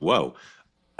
Whoa.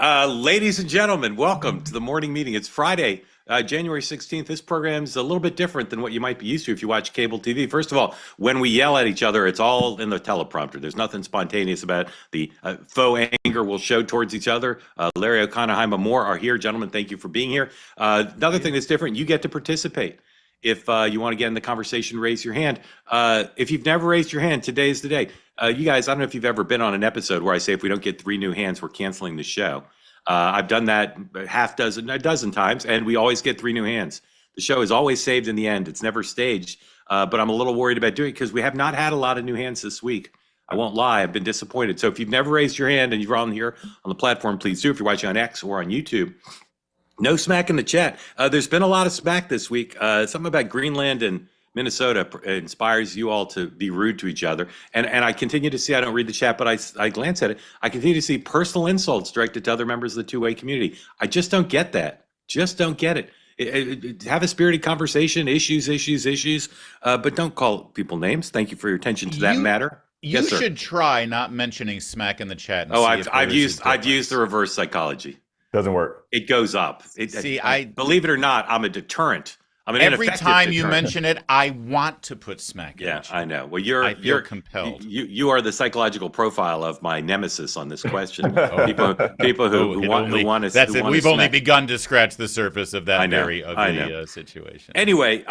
Ladies and gentlemen, welcome to the morning meeting. It's Friday, January 16th. This program is a little bit different than what you might be used to if you watch cable TV. First of all, when we yell at each other, it's all in the teleprompter. There's nothing spontaneous about the faux anger we'll show towards each other. Larry O'Connor, Jaime Moore are here. Gentlemen, thank you for being here. Another thing that's different, you get to participate. If you want to get in the conversation, raise your hand. If you've never raised your hand, today's the day. You guys, I don't know if you've ever been on an episode where I say if we don't get 3 new hands, we're canceling the show. I've done that a dozen times, and we always get 3 new hands. The show is always saved in the end. It's never staged, but I'm a little worried about doing it because we have not had a lot of new hands this week. I won't lie, I've been disappointed. So if you've never raised your hand and you're on here on the platform, please do. If you're watching on X or on YouTube, no smack in the chat. There's been a lot of smack this week. Something about Greenland and Minnesota inspires you all to be rude to each other. And I continue to see, I don't read the chat, but I glance at it. I continue to see personal insults directed to other members of the two-way community. I just don't get that. Just don't get it. Have a spirited conversation, issues, but don't call people names. Thank you for your attention to that matter. You should try not mentioning smack in the chat. And I've used the reverse psychology. Doesn't work. It goes up. I believe it or not, I'm a deterrent. I'm an every ineffective time deterrent. you mention it, I want to put smack in the chat. I know. Well, I feel compelled. You are the psychological profile of my nemesis on this question. people who want to. We've only begun to scratch the surface of that very ugly situation. Anyway,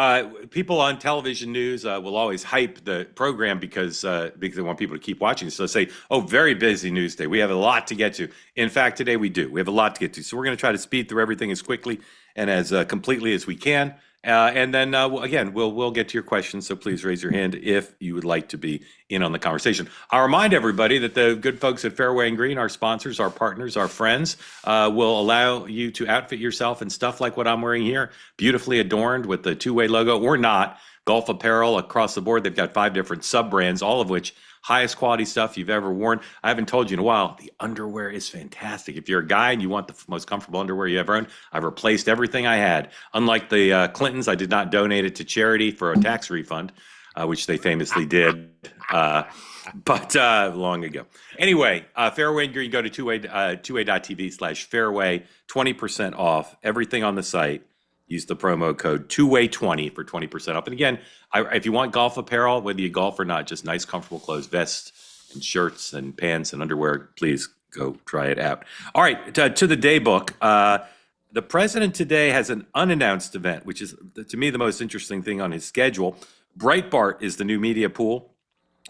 people on television news will always hype the program because they want people to keep watching. So they say, "Oh, very busy news day. We have a lot to get to." In fact, today we do. We have a lot to get to. So we're going to try to speed through everything as quickly and as completely as we can. And then again, we'll get to your questions. So please raise your hand if you would like to be in on the conversation. I'll remind everybody that the good folks at Fairway and Green, our sponsors, our partners, our friends, will allow you to outfit yourself in stuff like what I'm wearing here, beautifully adorned with the two-way logo or not. Golf apparel across the board. They've got 5 different sub-brands, all of which highest quality stuff you've ever worn. I haven't told you in a while, the underwear is fantastic. If you're a guy and you want the most comfortable underwear you ever owned, I've replaced everything I had. Unlike the Clintons, I did not donate it to charity for a tax refund, which they famously did, but long ago. Anyway, Fairway and Green, go to two-way.tv/fairway, 20% off everything on the site. Use the promo code 2way20 for 20% off. And again, if you want golf apparel, whether you golf or not, just nice, comfortable clothes, vests and shirts and pants and underwear, please go try it out. All right, to the day book. The president today has an unannounced event, which is, to me, the most interesting thing on his schedule. Breitbart is the new media pool,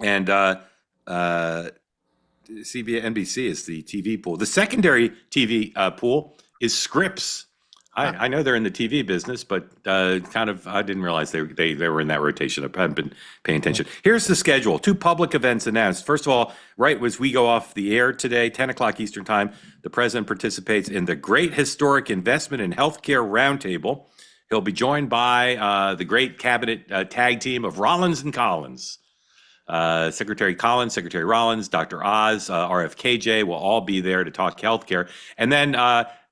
and NBC is the TV pool. The secondary TV pool is Scripps. I know they're in the TV business, but I didn't realize they were in that rotation. I haven't been paying attention. Here's the schedule. 2 public events announced. First of all, right as we go off the air today, 10 o'clock Eastern time, the president participates in the Great Historic Investment in Healthcare Roundtable. He'll be joined by the great cabinet tag team of Rollins and Collins. Secretary Collins, Secretary Rollins, Dr. Oz, RFKJ will all be there to talk healthcare. And then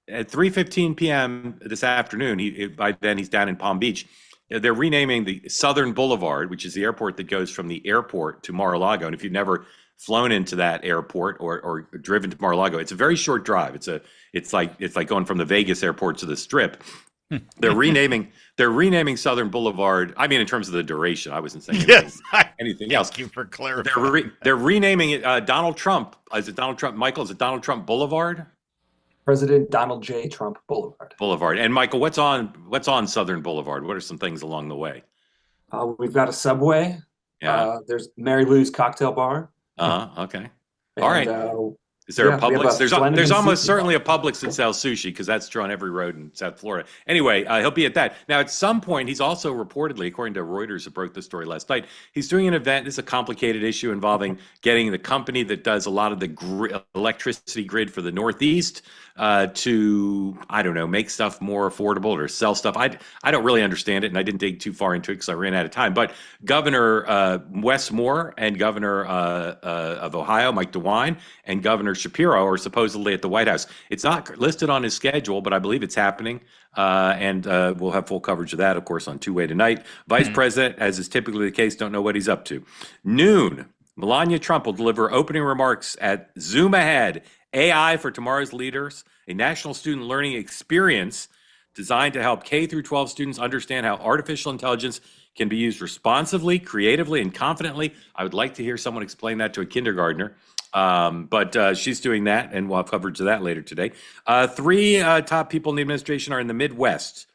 at 3:15 p.m. this afternoon, by then he's down in Palm Beach. They're renaming the Southern Boulevard, which is the airport that goes from the airport to Mar-a-Lago. And if you've never flown into that airport or driven to Mar-a-Lago, it's a very short drive. It's like going from the Vegas airport to the Strip. They're renaming Southern Boulevard. I mean, in terms of the duration, I wasn't saying anything else. Thank you for clarifying. They're renaming it Donald Trump. Is it Donald Trump? Michael, is it Donald Trump Boulevard? President Donald J. Trump Boulevard. And Michael, what's on Southern Boulevard? What are some things along the way? We've got a Subway. Yeah. There's Mary Lou's Cocktail Bar. Okay. All right. Is there a Publix? There's almost certainly a Publix that sells sushi because that's on every road in South Florida. Anyway, he'll be at that. Now, at some point, he's also reportedly, according to Reuters, who broke the story last night, he's doing an event. This is a complicated issue involving getting the company that does a lot of the electricity grid for the Northeast to, I don't know, make stuff more affordable or sell stuff. I don't really understand it, and I didn't dig too far into it because I ran out of time. But Governor Wes Moore and Governor of Ohio, Mike DeWine, and Governor Shapiro are supposedly at the White House. It's not listed on his schedule, but I believe it's happening. And we'll have full coverage of that, of course, on Two Way tonight. Vice President, as is typically the case, don't know what he's up to. Noon, Melania Trump will deliver opening remarks at Zoom Ahead, AI for Tomorrow's Leaders, a national student learning experience designed to help K through 12 students understand how artificial intelligence can be used responsively, creatively, and confidently. I would like to hear someone explain that to a kindergartner. But she's doing that, and we'll have coverage of that later today. Three top people in the administration are in the Midwest.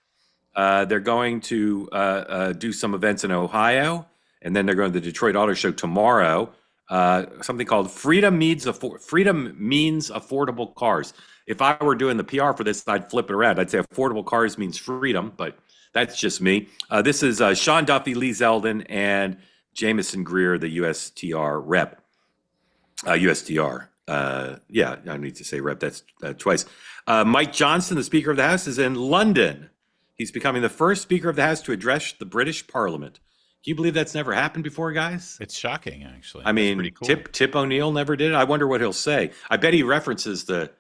They're going to do some events in Ohio, and then they're going to the Detroit Auto Show tomorrow. Something called Freedom Means Affordable Cars. If I were doing the PR for this, I'd flip it around. I'd say affordable cars means freedom, but that's just me. This is Sean Duffy, Lee Zeldin, and Jamison Greer, the USTR rep. USTR. Yeah, I need to say rep. That's twice. Mike Johnson, the Speaker of the House, is in London. He's becoming the first Speaker of the House to address the British Parliament. Can you believe that's never happened before, guys? It's shocking, actually. I mean, pretty cool. Tip O'Neill never did it. I wonder what he'll say. I bet he references the,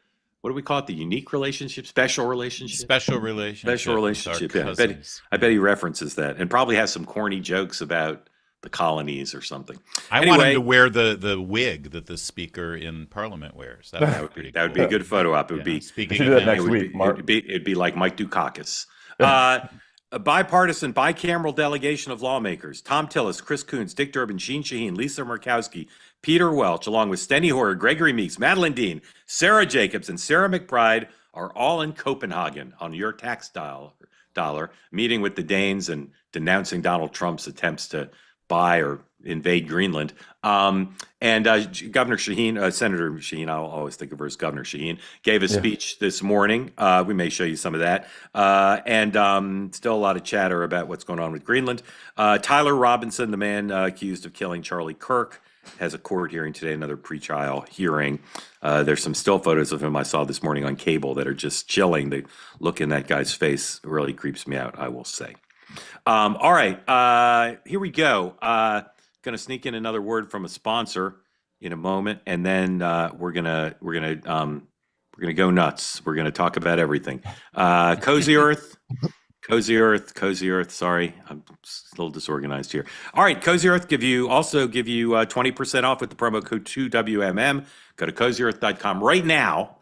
what do we call it? The unique relationship, special relationship, special relationship. Yeah, I bet he references that, and probably has some corny jokes about the colonies or something. I want him to wear the wig that the Speaker in Parliament wears. That would be pretty cool. That would be a good photo op. It would be. Speaking of next week, Mark. It'd be like Mike Dukakis. A bipartisan, bicameral delegation of lawmakers: Tom Tillis, Chris Coons, Dick Durbin, Jean Shaheen, Lisa Murkowski, Peter Welch, along with Steny Hoyer, Gregory Meeks, Madeline Dean, Sarah Jacobs, and Sarah McBride are all in Copenhagen on your tax dollar, meeting with the Danes and denouncing Donald Trump's attempts to buy or invade Greenland. And Governor Shaheen, Senator Shaheen, I'll always think of her as Governor Shaheen, gave a speech this morning. We may show you some of that. And still a lot of chatter about what's going on with Greenland. Tyler Robinson, the man accused of killing Charlie Kirk, has a court hearing today, another pretrial hearing. There's some still photos of him I saw this morning on cable that are just chilling. The look in that guy's face really creeps me out, I will say. All right, here we go. Going to sneak in another word from a sponsor in a moment, and then we're gonna go nuts. We're gonna talk about everything. Cozy Earth. Sorry, I'm a little disorganized here. All right, Cozy Earth give you 20% off with the promo code 2WMM. Go to CozyEarth.com right now.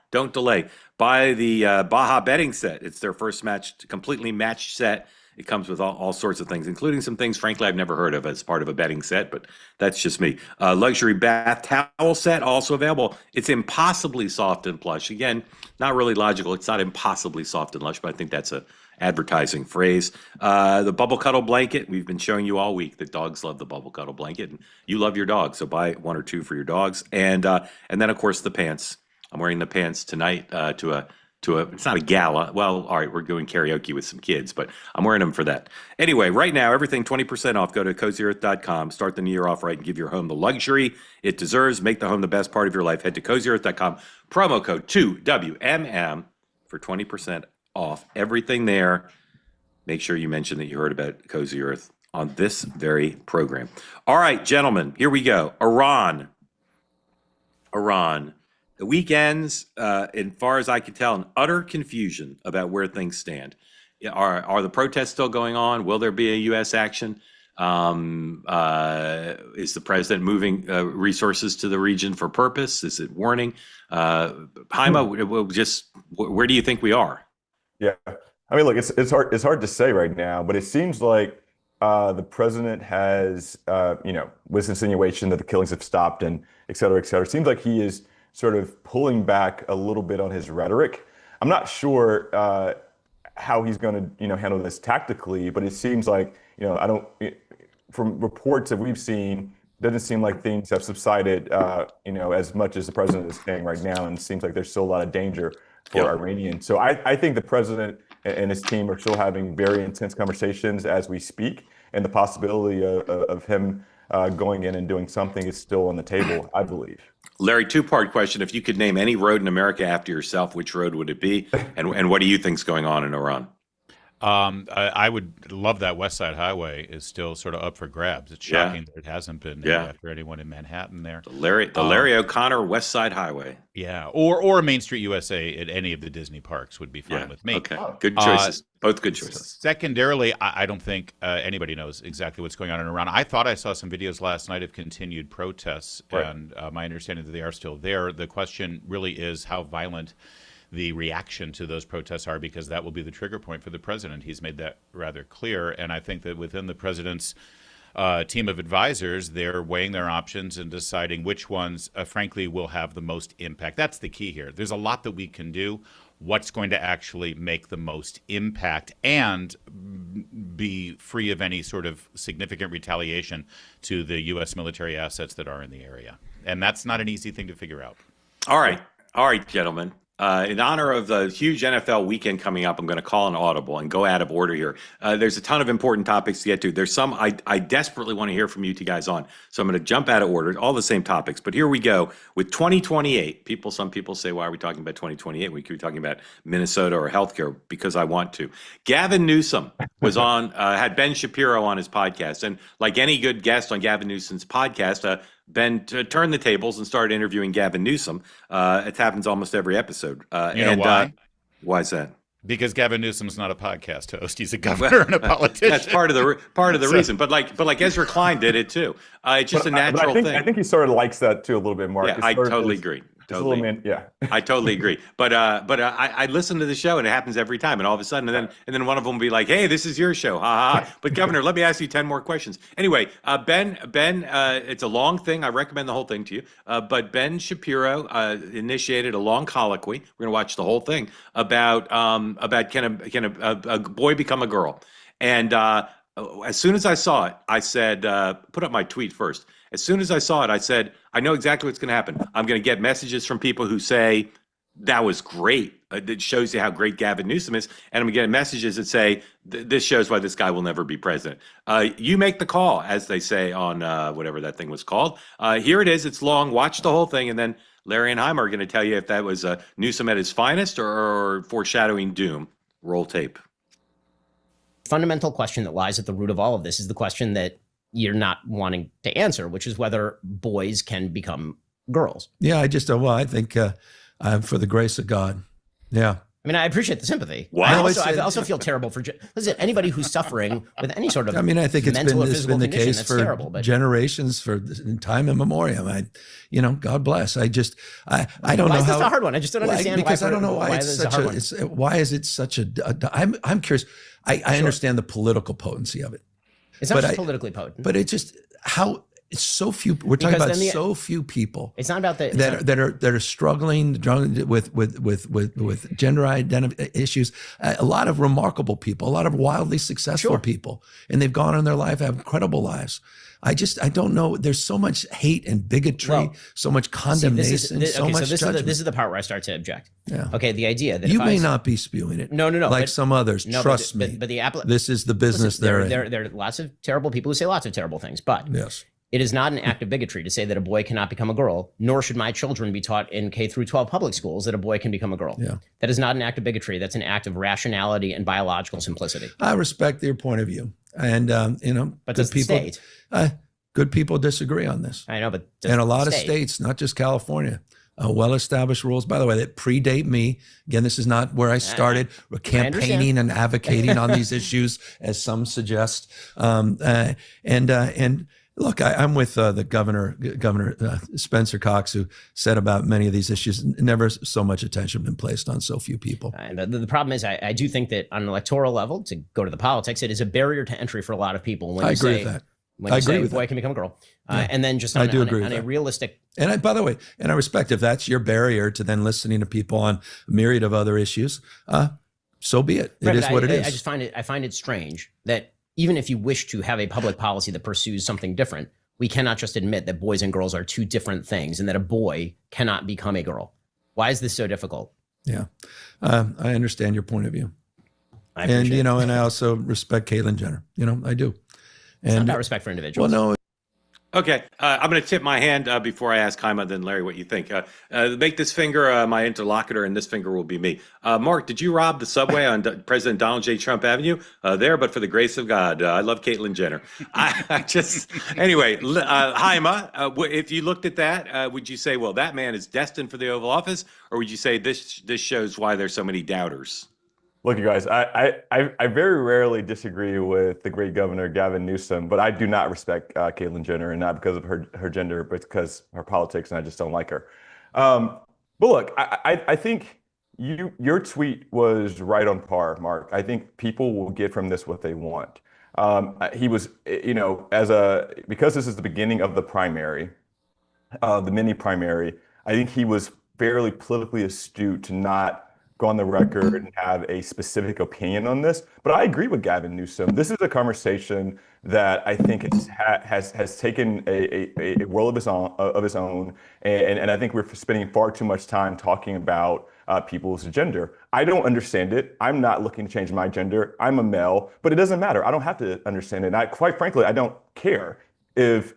Don't delay. Buy the Baja betting set. It's their first completely matched set. It comes with all sorts of things, including some things, frankly, I've never heard of as part of a betting set, but that's just me. Luxury bath towel set, also available. It's impossibly soft and plush. Again, not really logical. It's not impossibly soft and lush, but I think that's a advertising phrase. The bubble cuddle blanket. We've been showing you all week that dogs love the bubble cuddle blanket, and you love your dog, so buy one or two for your dogs. And then, of course, the pants. I'm wearing the pants tonight to a it's not a gala. Well, all right, we're doing karaoke with some kids, but I'm wearing them for that. Anyway, right now, everything 20% off. Go to CozyEarth.com. Start the new year off right and give your home the luxury it deserves. Make the home the best part of your life. Head to CozyEarth.com. Promo code 2WMM for 20% off everything there. Make sure you mention that you heard about Cozy Earth on this very program. All right, gentlemen, here we go. Iran. The week ends, as far as I can tell, in utter confusion about where things stand. Are the protests still going on? Will there be a U.S. action? Is the president moving resources to the region for purpose? Is it warning? Jaima, where do you think we are? Yeah, I mean, look, it's hard to say right now, but it seems like the president has, with insinuation that the killings have stopped and et cetera, it seems like he is sort of pulling back a little bit on his rhetoric. I'm not sure how he's going to, handle this tactically, but it seems like, from reports that we've seen, it doesn't seem like things have subsided, as much as the president is saying right now, and it seems like there's still a lot of danger for Iranians. So I think the president and his team are still having very intense conversations as we speak, and the possibility of him going in and doing something is still on the table, I believe. Larry, two-part question. If you could name any road in America after yourself, which road would it be? And what do you think's going on in Iran? I would love that West Side Highway is still sort of up for grabs. It's shocking that it hasn't been named after anyone in Manhattan there. The Larry O'Connor West Side Highway. Yeah, or Main Street USA at any of the Disney parks would be fine with me. Okay, good choices. Both good choices. Secondarily, I don't think anybody knows exactly what's going on and around. I thought I saw some videos last night of continued protests, and my understanding that they are still there. The question really is how violent the reaction to those protests are, because that will be the trigger point for the president. He's made that rather clear, and I think that within the president's team of advisors, they're weighing their options and deciding which ones, frankly, will have the most impact. That's the key here. There's a lot that we can do. What's going to actually make the most impact and be free of any sort of significant retaliation to the U.S. military assets that are in the area? And that's not an easy thing to figure out. All right, gentlemen. In honor of the huge NFL weekend coming up, I'm going to call an audible and go out of order here. There's a ton of important topics to get to. There's some I desperately want to hear from you two guys on. So I'm going to jump out of order, all the same topics. But here we go with 2028. Some people say, why are we talking about 2028? We could be talking about Minnesota or healthcare, because I want to. Gavin Newsom was on, had Ben Shapiro on his podcast. And like any good guest on Gavin Newsom's podcast, Ben turned the tables and started interviewing Gavin Newsom. It happens almost every episode. You know why? Why is that? Because Gavin Newsom's not a podcast host; he's a governor and a politician. That's part of the reason. But like Ezra Klein did it too. It's just a natural thing. I think he sort of likes that too a little bit, Mark. Yeah, I totally agree. I totally agree. But I listen to the show, and it happens every time. And all of a sudden, and then one of them will be like, "Hey, this is your show, ha ha." But Governor, let me ask you 10 more questions. Anyway, Ben, it's a long thing. I recommend the whole thing to you. But Ben Shapiro initiated a long colloquy. We're gonna watch the whole thing about can a boy become a girl? And as soon as I saw it, I said, put up my tweet first. As soon as I saw it, I said, I know exactly what's going to happen. I'm going to get messages from people who say, that was great. It shows you how great Gavin Newsom is. And I'm going to get messages that say, this shows why this guy will never be president. You make the call, as they say on whatever that thing was called. Here it is. It's long. Watch the whole thing. And then Larry and Heimer are going to tell you if that was Newsom at his finest or foreshadowing doom. Roll tape. Fundamental question that lies at the root of all of this is the question that you're not wanting to answer, which is whether boys can become girls. Yeah, I think I'm for the grace of God. Yeah. I mean, I appreciate the sympathy. Why? I also feel terrible for listen, anybody who's suffering with any sort of I mean, I think it's been the case for terrible, generations, for time immemorial. God bless. I don't know how. Why is this a hard one? I just don't understand. Because I don't know why it's such a. Why is it such a? I'm curious. I understand the political potency of it. It's not just politically potent, but it's just how it's so few. We're talking about so few people. It's not about that are struggling with gender identity issues. A lot of remarkable people, a lot of wildly successful people, and they've gone on their life, have incredible lives. I don't know. There's so much hate and bigotry, so much condemnation, so much judgment. This is the part where I start to object. Yeah. Okay. The idea that you may not be spewing it. No. Like some others. Trust me. But this is the business they're in. There are lots of terrible people who say lots of terrible things. But yes, it is not an act of bigotry to say that a boy cannot become a girl. Nor should my children be taught in K through 12 public schools that a boy can become a girl. Yeah. That is not an act of bigotry. That's an act of rationality and biological simplicity. I respect your point of view, and but does the state? Good people disagree on this. I know, but and a lot of states, not just California, well-established rules, by the way, that predate me. Again, this is not where I started. We're campaigning and advocating on these issues, as some suggest. And look, I'm with the Governor Spencer Cox, who said about many of these issues, never so much attention been placed on so few people. And the problem is, I do think that on an electoral level, to go to the politics, it is a barrier to entry for a lot of people. When I agree with that. When you say boy can become a girl, and then just on a realistic. And by the way, I respect if that's your barrier to then listening to people on a myriad of other issues. So be it. It is what it is. I just find it strange that even if you wish to have a public policy that pursues something different, we cannot just admit that boys and girls are two different things, and that a boy cannot become a girl. Why is this so difficult? Yeah, I understand your point of view, and and I also respect Caitlyn Jenner. I do. It's not about respect for individuals. Well, no. Okay, I'm going to tip my hand before I ask Khanna, then Larry, what you think. Make this finger my interlocutor, and this finger will be me. Mark, did you rob the subway on President Donald J. Trump Avenue? There, but for the grace of God. I love Caitlyn Jenner. Anyway, Khanna, if you looked at that, would you say, well, that man is destined for the Oval Office, or would you say this shows why there's so many doubters? Look, you guys, I very rarely disagree with the great Governor Gavin Newsom, but I do not respect Caitlyn Jenner, and not because of her gender, but because of her politics, and I just don't like her. But look, I think your tweet was right on par, Mark. I think people will get from this what they want. He was, because this is the beginning of the primary, the mini primary, I think he was fairly politically astute to not go on the record and have a specific opinion on this. But I agree with Gavin Newsom. This is a conversation that I think has taken a world of its own, and I think we're spending far too much time talking about people's gender. I don't understand it. I'm not looking to change my gender. I'm a male, but it doesn't matter. I don't have to understand it. And quite frankly, I don't care if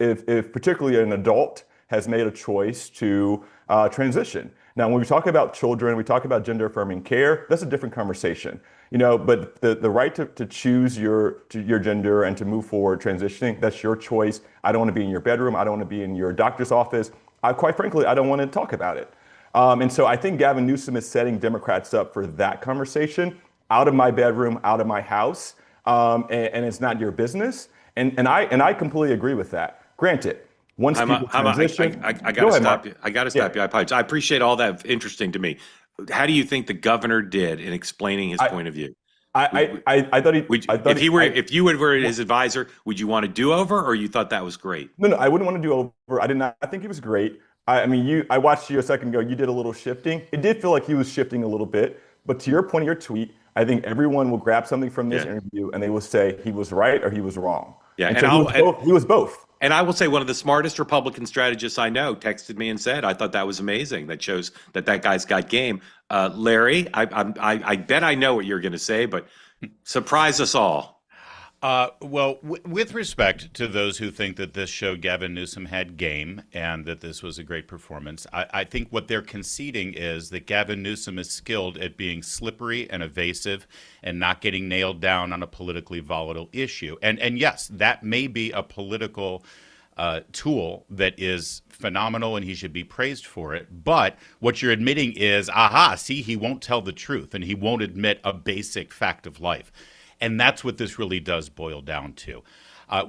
particularly an adult has made a choice to transition. Now, when we talk about children, we talk about gender affirming care, that's a different conversation. But the right to choose your gender and to move forward transitioning, that's your choice. I don't want to be in your bedroom. I don't want to be in your doctor's office. Quite frankly, I don't want to talk about it. And so I think Gavin Newsom is setting Democrats up for that conversation, out of my bedroom, out of my house, and it's not your business. And I completely agree with that. Granted, once people transition, I got to stop you. I got to stop you. I apologize. I appreciate all that. Interesting to me. How do you think the governor did in explaining his point of view? I thought he. If you were his advisor, would you want to do over, or you thought that was great? No, I wouldn't want to do over. I did not. I think he was great. I watched you a second ago. You did a little shifting. It did feel like he was shifting a little bit. But to your point of your tweet, I think everyone will grab something from this interview and they will say he was right or he was wrong. Yeah, and so he was both. And I will say one of the smartest Republican strategists I know texted me and said, I thought that was amazing. That shows that guy's got game. Larry, I bet I know what you're going to say, but surprise us all. With respect to those who think that this showed Gavin Newsom had game and that this was a great performance, I think what they're conceding is that Gavin Newsom is skilled at being slippery and evasive and not getting nailed down on a politically volatile issue. And yes, that may be a political tool that is phenomenal and he should be praised for it. But what you're admitting is, see, he won't tell the truth and he won't admit a basic fact of life. And that's what this really does boil down to.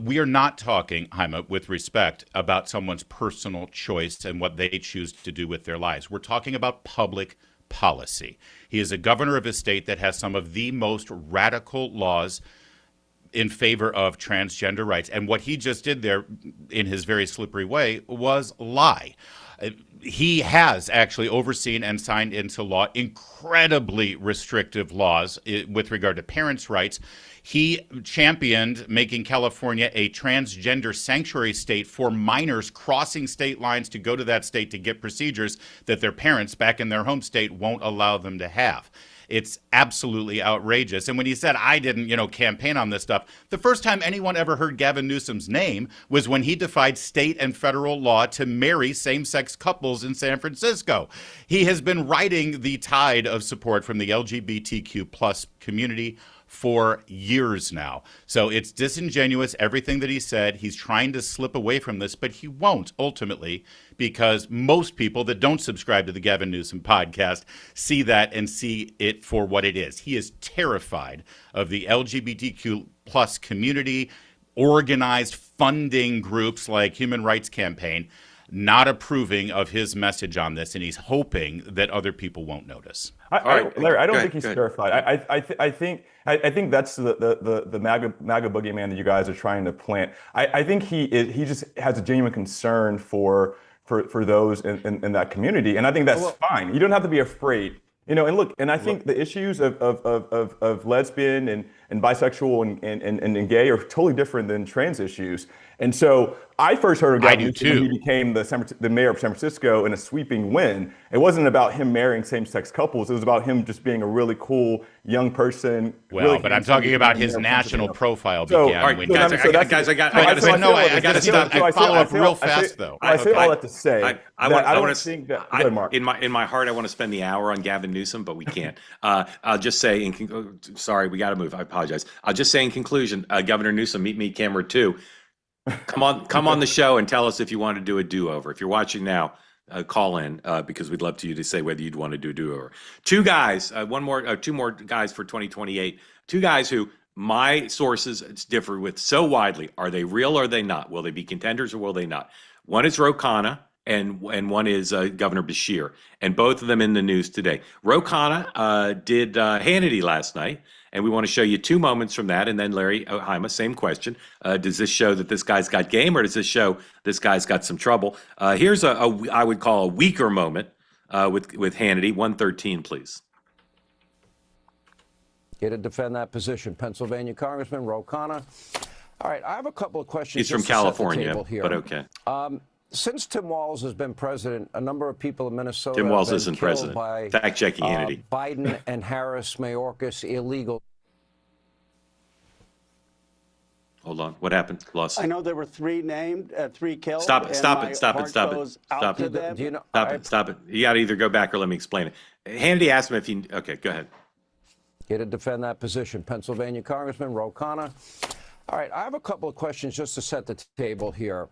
We are not talking, Khanna, with respect, about someone's personal choice and what they choose to do with their lives. We're talking about public policy. He is a governor of a state that has some of the most radical laws in favor of transgender rights. And what he just did there, in his very slippery way, was lie. He has actually overseen and signed into law incredibly restrictive laws with regard to parents' rights. He championed making California a transgender sanctuary state for minors crossing state lines to go to that state to get procedures that their parents back in their home state won't allow them to have. It's absolutely outrageous. And when he said, I didn't, campaign on this stuff, the first time anyone ever heard Gavin Newsom's name was when he defied state and federal law to marry same-sex couples in San Francisco. He has been riding the tide of support from the LGBTQ plus community for years now. So it's disingenuous, everything that he said. He's trying to slip away from this, but he won't ultimately, because most people that don't subscribe to the Gavin Newsom podcast see that and see it for what it is. He is terrified of the LGBTQ plus community, organized funding groups like Human Rights Campaign, not approving of his message on this, and he's hoping that other people won't notice. Larry, I don't think he's terrified. I think that's the MAGA boogeyman that you guys are trying to plant. I think he just has a genuine concern for those in that community, and I think that's fine. You don't have to be afraid. And look, and I think the issues of lesbian and bisexual and gay are totally different than trans issues. And so I first heard of Gavin Newsom when he became the mayor of San Francisco in a sweeping win. It wasn't about him marrying same-sex couples. It was about him just being a really cool young person. Well, really but I'm talking about his national profile So, began all right, when guys, I gotta stop. I follow up real fast, though. I say all that to say I don't think that. Go ahead, Mark. In my heart, I want to spend the hour on Gavin Newsom, but we can't. I'll just say, sorry, we got to move. I apologize. I'll just say in conclusion, Governor Newsom, meet me camera 2. Come on the show and tell us if you want to do a do-over. If you're watching now, call in because we'd love you to say whether you'd want to do a do-over. Two more guys for 2028. Two guys who my sources differ with so widely. Are they real or are they not? Will they be contenders or will they not? One is Khanna and one is Governor Beshear, and both of them in the news today. Khanna did Hannity last night. And we want to show you 2 moments from that. And then Larry Haima, same question. Does this show that this guy's got game or does this show this guy's got some trouble? Here's I would call a weaker moment with Hannity. 113, please. Here to defend that position, Pennsylvania Congressman Khanna. All right, I have a couple of questions. He's from California, but okay. Since Tim Walz has been president, a number of people in Minnesota Tim Walz have been isn't killed president. by Fact-checking Hannity. Biden and Harris Mayorkas illegal. Hold on. What happened? Lost. I know there were 3 named, 3 killed. Stop it. Stop it. Stop it. Stop it. You got to either go back or let me explain it. Hannity asked him if he. Okay, go ahead. Here to defend that position, Pennsylvania Congressman Khanna. All right, I have a couple of questions just to set the table here.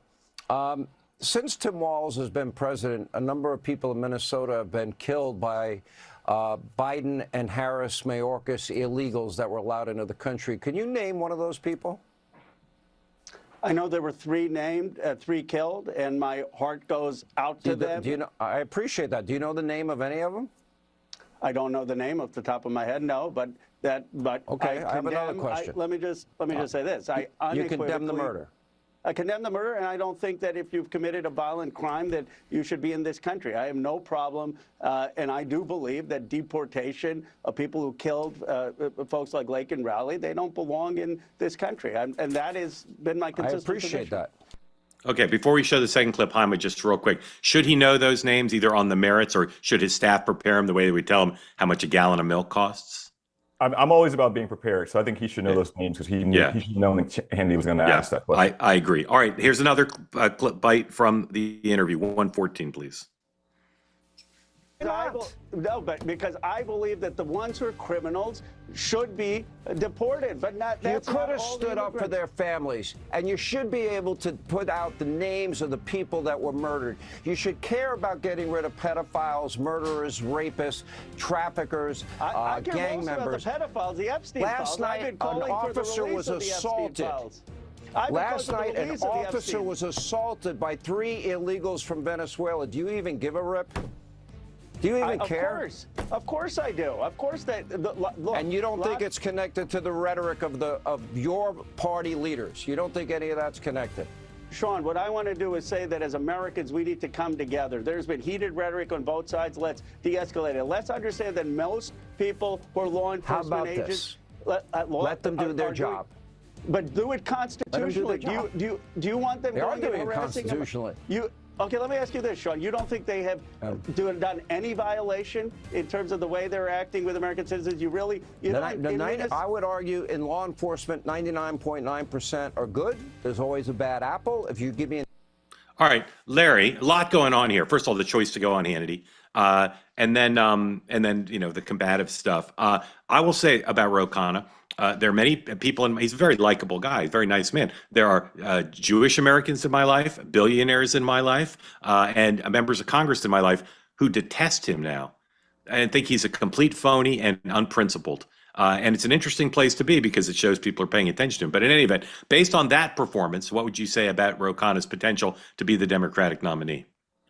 Since Tim Walz has been president, a number of people in Minnesota have been killed by Biden and Harris Mayorkas illegals that were allowed into the country. Can you name one of those people? I know there were 3 named, 3 killed, and my heart goes out to them. Do you know? I appreciate that. Do you know the name of any of them? I don't know the name off the top of my head, no, but okay. I have another question. Let me just say this. You condemn the murder. I condemn the murder, and I don't think that if you've committed a violent crime that you should be in this country. I have no problem, and I do believe that deportation of people who killed folks like Lake and Rowley, they don't belong in this country, and that has been my consistent position. I appreciate that. Okay, before we show the second clip, Haima, just real quick, should he know those names either on the merits or should his staff prepare him the way that we tell him how much a gallon of milk costs? I'm always about being prepared, so I think he should know those names because he should know that Hannity was going to ask that question. I agree. All right, here's another clip bite from the interview. 114, please. No, but because I believe that the ones who are criminals should be deported, but not. You could have stood up for their families, and you should be able to put out the names of the people that were murdered. You should care about getting rid of pedophiles, murderers, rapists, traffickers, gang members. About the pedophiles, the Epstein Last night, an officer was assaulted. Last night, an officer was assaulted by 3 illegals from Venezuela. Do you even give a rip? Do you even care? Of course I do. Of course look, and you don't think it's connected to the rhetoric of your party leaders? You don't think any of that's connected? Sean, what I want to do is say that as Americans, we need to come together. There's been heated rhetoric on both sides. Let's de-escalate it. Let's understand that most people who are law enforcement agents... Let them do their job. But do it constitutionally. Do you want them going and harassing them? Constitutionally. Okay, let me ask you this, Sean. You don't think they have done any violation in terms of the way they're acting with American citizens? You really... I would argue in law enforcement, 99.9% are good. There's always a bad apple. If you give me... All right, Larry, a lot going on here. First of all, the choice to go on Hannity. And then the combative stuff. I will say about Khanna, there are many people, and he's a very likable guy, a very nice man. There are Jewish Americans in my life, billionaires in my life, and members of Congress in my life who detest him now and think he's a complete phony and unprincipled. And it's an interesting place to be because it shows people are paying attention to him. But in any event, based on that performance, what would you say about Khanna's potential to be the Democratic nominee?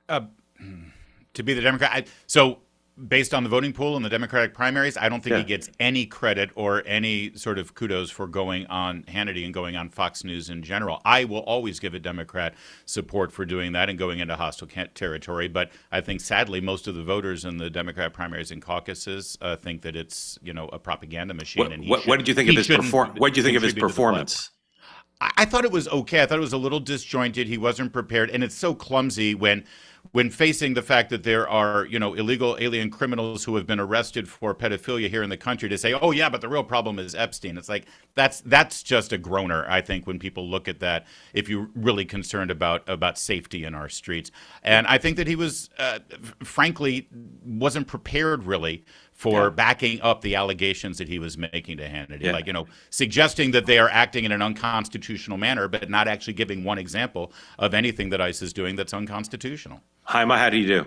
To be the Democrat. So based on the voting pool in the Democratic primaries, I don't think he gets any credit or any sort of kudos for going on Hannity and going on Fox News in general. I will always give a Democrat support for doing that and going into hostile territory. But I think, sadly, most of the voters in the Democrat primaries and caucuses think that it's, a propaganda machine. What did you think of his performance? What did you think of his performance? I thought it was okay. I thought it was a little disjointed. He wasn't prepared, and it's so clumsy when facing the fact that there are, illegal alien criminals who have been arrested for pedophilia here in the country, to say, oh yeah, but the real problem is Epstein. It's like that's just a groaner, I think, when people look at that, if you're really concerned about safety in our streets. And I think that he was, frankly, wasn't prepared really for backing up the allegations that he was making to Hannity. Like, suggesting that they are acting in an unconstitutional manner, but not actually giving one example of anything that ICE is doing that's unconstitutional. Jaime, how do you do?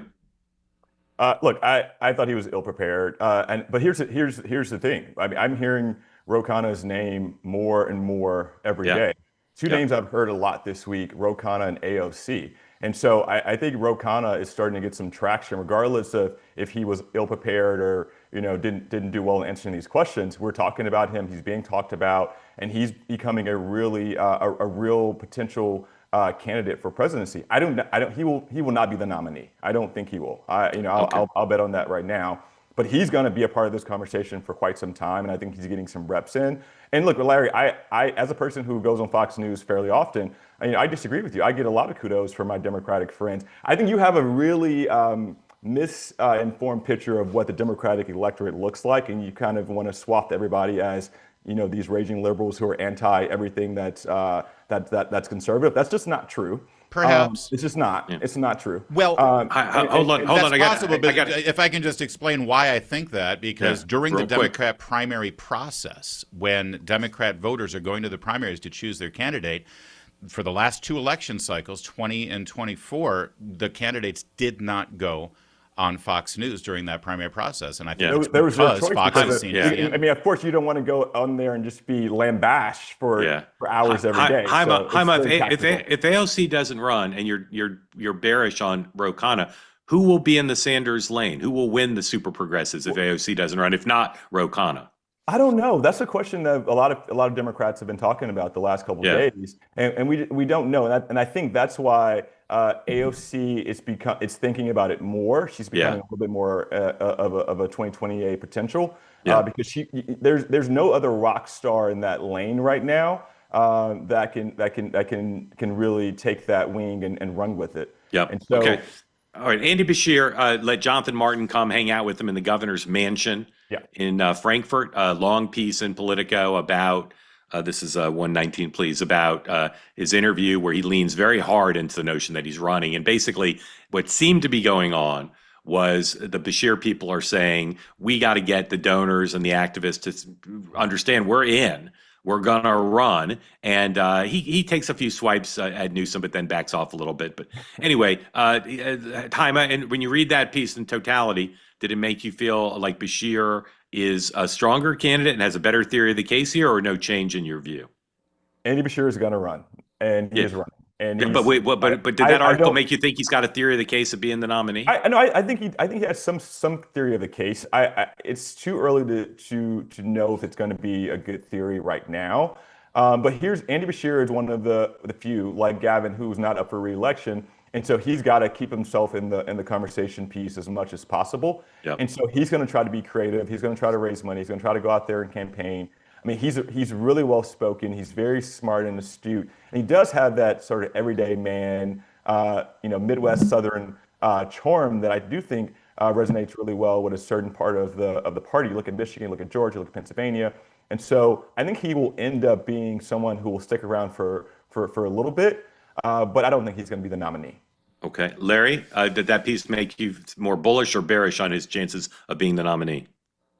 Look, I thought he was ill prepared, but here's the thing. I mean, I'm hearing Ro Khanna's name more and more every day. Two names I've heard a lot this week: Ro Khanna and AOC. And so I think Ro Khanna is starting to get some traction, regardless of if he was ill prepared or didn't do well in answering these questions. We're talking about him; he's being talked about, and he's becoming a really a real potential candidate for presidency. He will not be the nominee. I don't think he will. I'll bet on that right now. But he's going to be a part of this conversation for quite some time, and I think he's getting some reps in. And look, Larry, I as a person who goes on Fox News fairly often, I disagree with you. I get a lot of kudos from my Democratic friends. I think you have a really misinformed picture of what the Democratic electorate looks like, and you kind of want to swap everybody as these raging liberals who are anti everything that's conservative. That's just not true. Perhaps it's just not. It's not true. Well, hold on. If I can just explain why I think that, because during the Democrat primary process, when Democrat voters are going to the primaries to choose their candidate, for the last two election cycles, 20 and 24, the candidates did not go on Fox News during that primary process, and I think there was no choice Fox has seen I mean, of course, you don't want to go on there and just be lambashed for hours every day. If AOC doesn't run and you're bearish on Ro Khanna, who will be in the Sanders lane? Who will win the super progressives if AOC doesn't run? If not Ro Khanna? I don't know. That's a question that a lot of Democrats have been talking about the last couple of days, and we don't know. And I think that's why AOC is thinking about it more. She's becoming a little bit more of a 2028 potential because there's no other rock star in that lane right now that can really take that wing and run with it. Yep. And so, all right, Andy Beshear let Jonathan Martin come hang out with him in the governor's mansion in Frankfurt. Long piece in Politico about this is 119, please, about his interview where he leans very hard into the notion that he's running. And basically what seemed to be going on was the Beshear people are saying, we got to get the donors and the activists to understand we're in. We're going to run. And he takes a few swipes at Newsom, but then backs off a little bit. But anyway, Jaime, and when you read that piece in totality, did it make you feel like Beshear is a stronger candidate and has a better theory of the case here, or no change in your view? Andy Beshear is going to run, and he is running. And but did that article make you think he's got a theory of the case of being the nominee? I think he has some theory of the case. It's too early to know if it's going to be a good theory right now. But here's Andy Beshear is one of the few, like Gavin, who's not up for re-election. And so he's got to keep himself in the conversation piece as much as possible. Yep. And so he's going to try to be creative. He's going to try to raise money. He's going to try to go out there and campaign. I mean, he's really well spoken. He's very smart and astute, and he does have that sort of everyday man, Midwest Southern charm that I do think resonates really well with a certain part of the party. You look at Michigan, look at Georgia, look at Pennsylvania, and so I think he will end up being someone who will stick around for a little bit. But I don't think he's going to be the nominee. Okay. Larry, did that piece make you more bullish or bearish on his chances of being the nominee?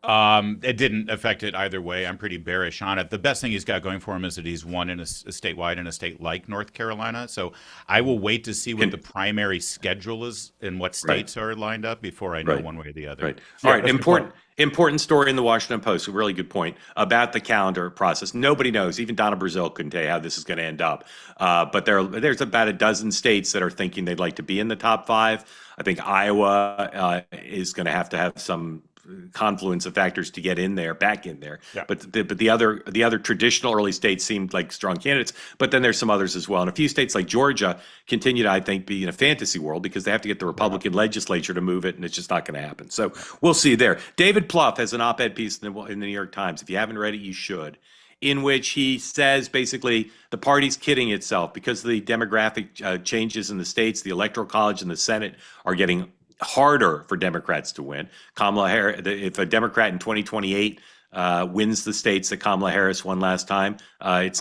It didn't affect it either way. I'm pretty bearish on it. The best thing he's got going for him is that he's won in a statewide in a state like North Carolina. So I will wait to see what the primary schedule is and what states are lined up before I know one way or the other. Right. All right. Important story in the Washington Post. A really good point about the calendar process. Nobody knows. Even Donna Brazile couldn't tell you how this is going to end up. But there's about a dozen states that are thinking they'd like to be in the top 5. I think Iowa is going to have some confluence of factors to get in there, back in there. Yeah. But the other traditional early states seemed like strong candidates. But then there's some others as well. And a few states like Georgia continue to, I think, be in a fantasy world because they have to get the Republican legislature to move it, and it's just not going to happen. So we'll see there. David Plouffe has an op-ed piece in the New York Times. If you haven't read it, you should. In which he says basically the party's kidding itself because the demographic changes in the states, the Electoral College and the Senate are getting harder for Democrats to win. Kamala Harris, if a Democrat in 2028 wins the states that Kamala Harris won last time, it's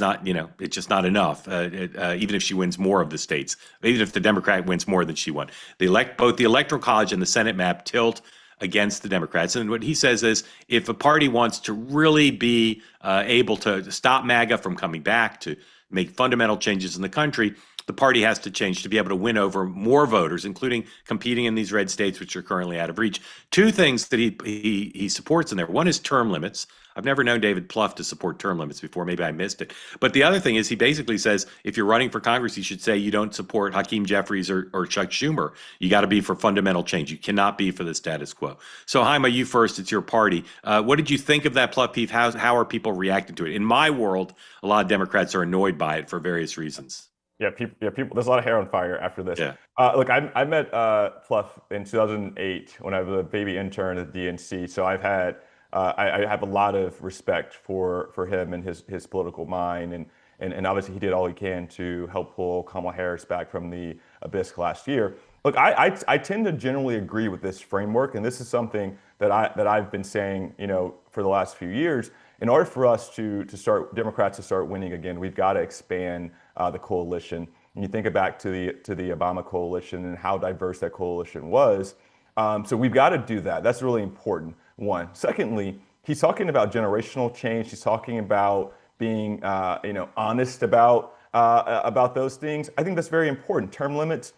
just not enough. Even if she wins more of the states, even if the Democrat wins more than she won, both the Electoral College and the Senate map tilt against the Democrats. And what he says is, if a party wants to really be able to stop MAGA from coming back, to make fundamental changes in the country, the party has to change to be able to win over more voters, including competing in these red states, which are currently out of reach. Two things that he supports in there. One is term limits. I've never known David Plouffe to support term limits before. Maybe I missed it. But the other thing is he basically says if you're running for Congress, you should say you don't support Hakeem Jeffries or Chuck Schumer. You got to be for fundamental change. You cannot be for the status quo. So Jaime, you first. It's your party. What did you think of that Plouffe piece? How are people reacting to it? In my world, a lot of Democrats are annoyed by it for various reasons. Yeah, people. There's a lot of hair on fire after this. Yeah. Look, I met Plouffe in 2008 when I was a baby intern at DNC. So I have a lot of respect for him and his political mind, and obviously he did all he can to help pull Kamala Harris back from the abyss last year. Look, I tend to generally agree with this framework, and this is something that I've been saying, for the last few years. In order for us Democrats to start winning again, we've got to expand the coalition. And you think back to the Obama coalition and how diverse that coalition was. So we've got to do that. That's really important. One. Secondly, he's talking about generational change. He's talking about being honest about those things. I think that's very important. Term limits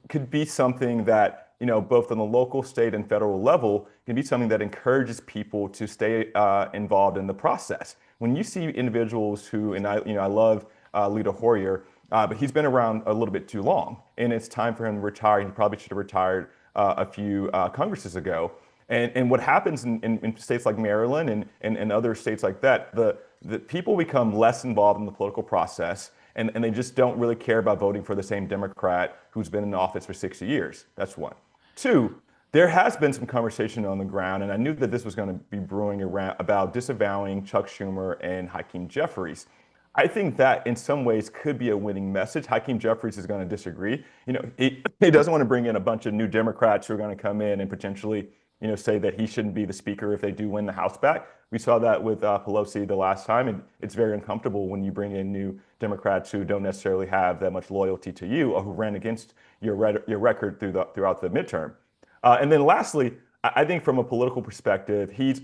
could be something that, both on the local, state, and federal level, can be something that encourages people to stay involved in the process. When you see individuals who, and I love Lita Hoyer, but he's been around a little bit too long, and it's time for him to retire. He probably should have retired a few Congresses ago. And what happens in states like Maryland and other states like that, the people become less involved in the political process, and they just don't really care about voting for the same Democrat who's been in office for 60 years. That's one. Two, there has been some conversation on the ground, and I knew that this was going to be brewing around about disavowing Chuck Schumer and Hakeem Jeffries. I think that in some ways could be a winning message. Hakeem Jeffries is going to disagree. He doesn't want to bring in a bunch of new Democrats who are going to come in and potentially, say that he shouldn't be the speaker if they do win the House back. We saw that with Pelosi the last time, and it's very uncomfortable when you bring in new Democrats who don't necessarily have that much loyalty to you or who ran against your record throughout the midterm. And then lastly, I think from a political perspective, he's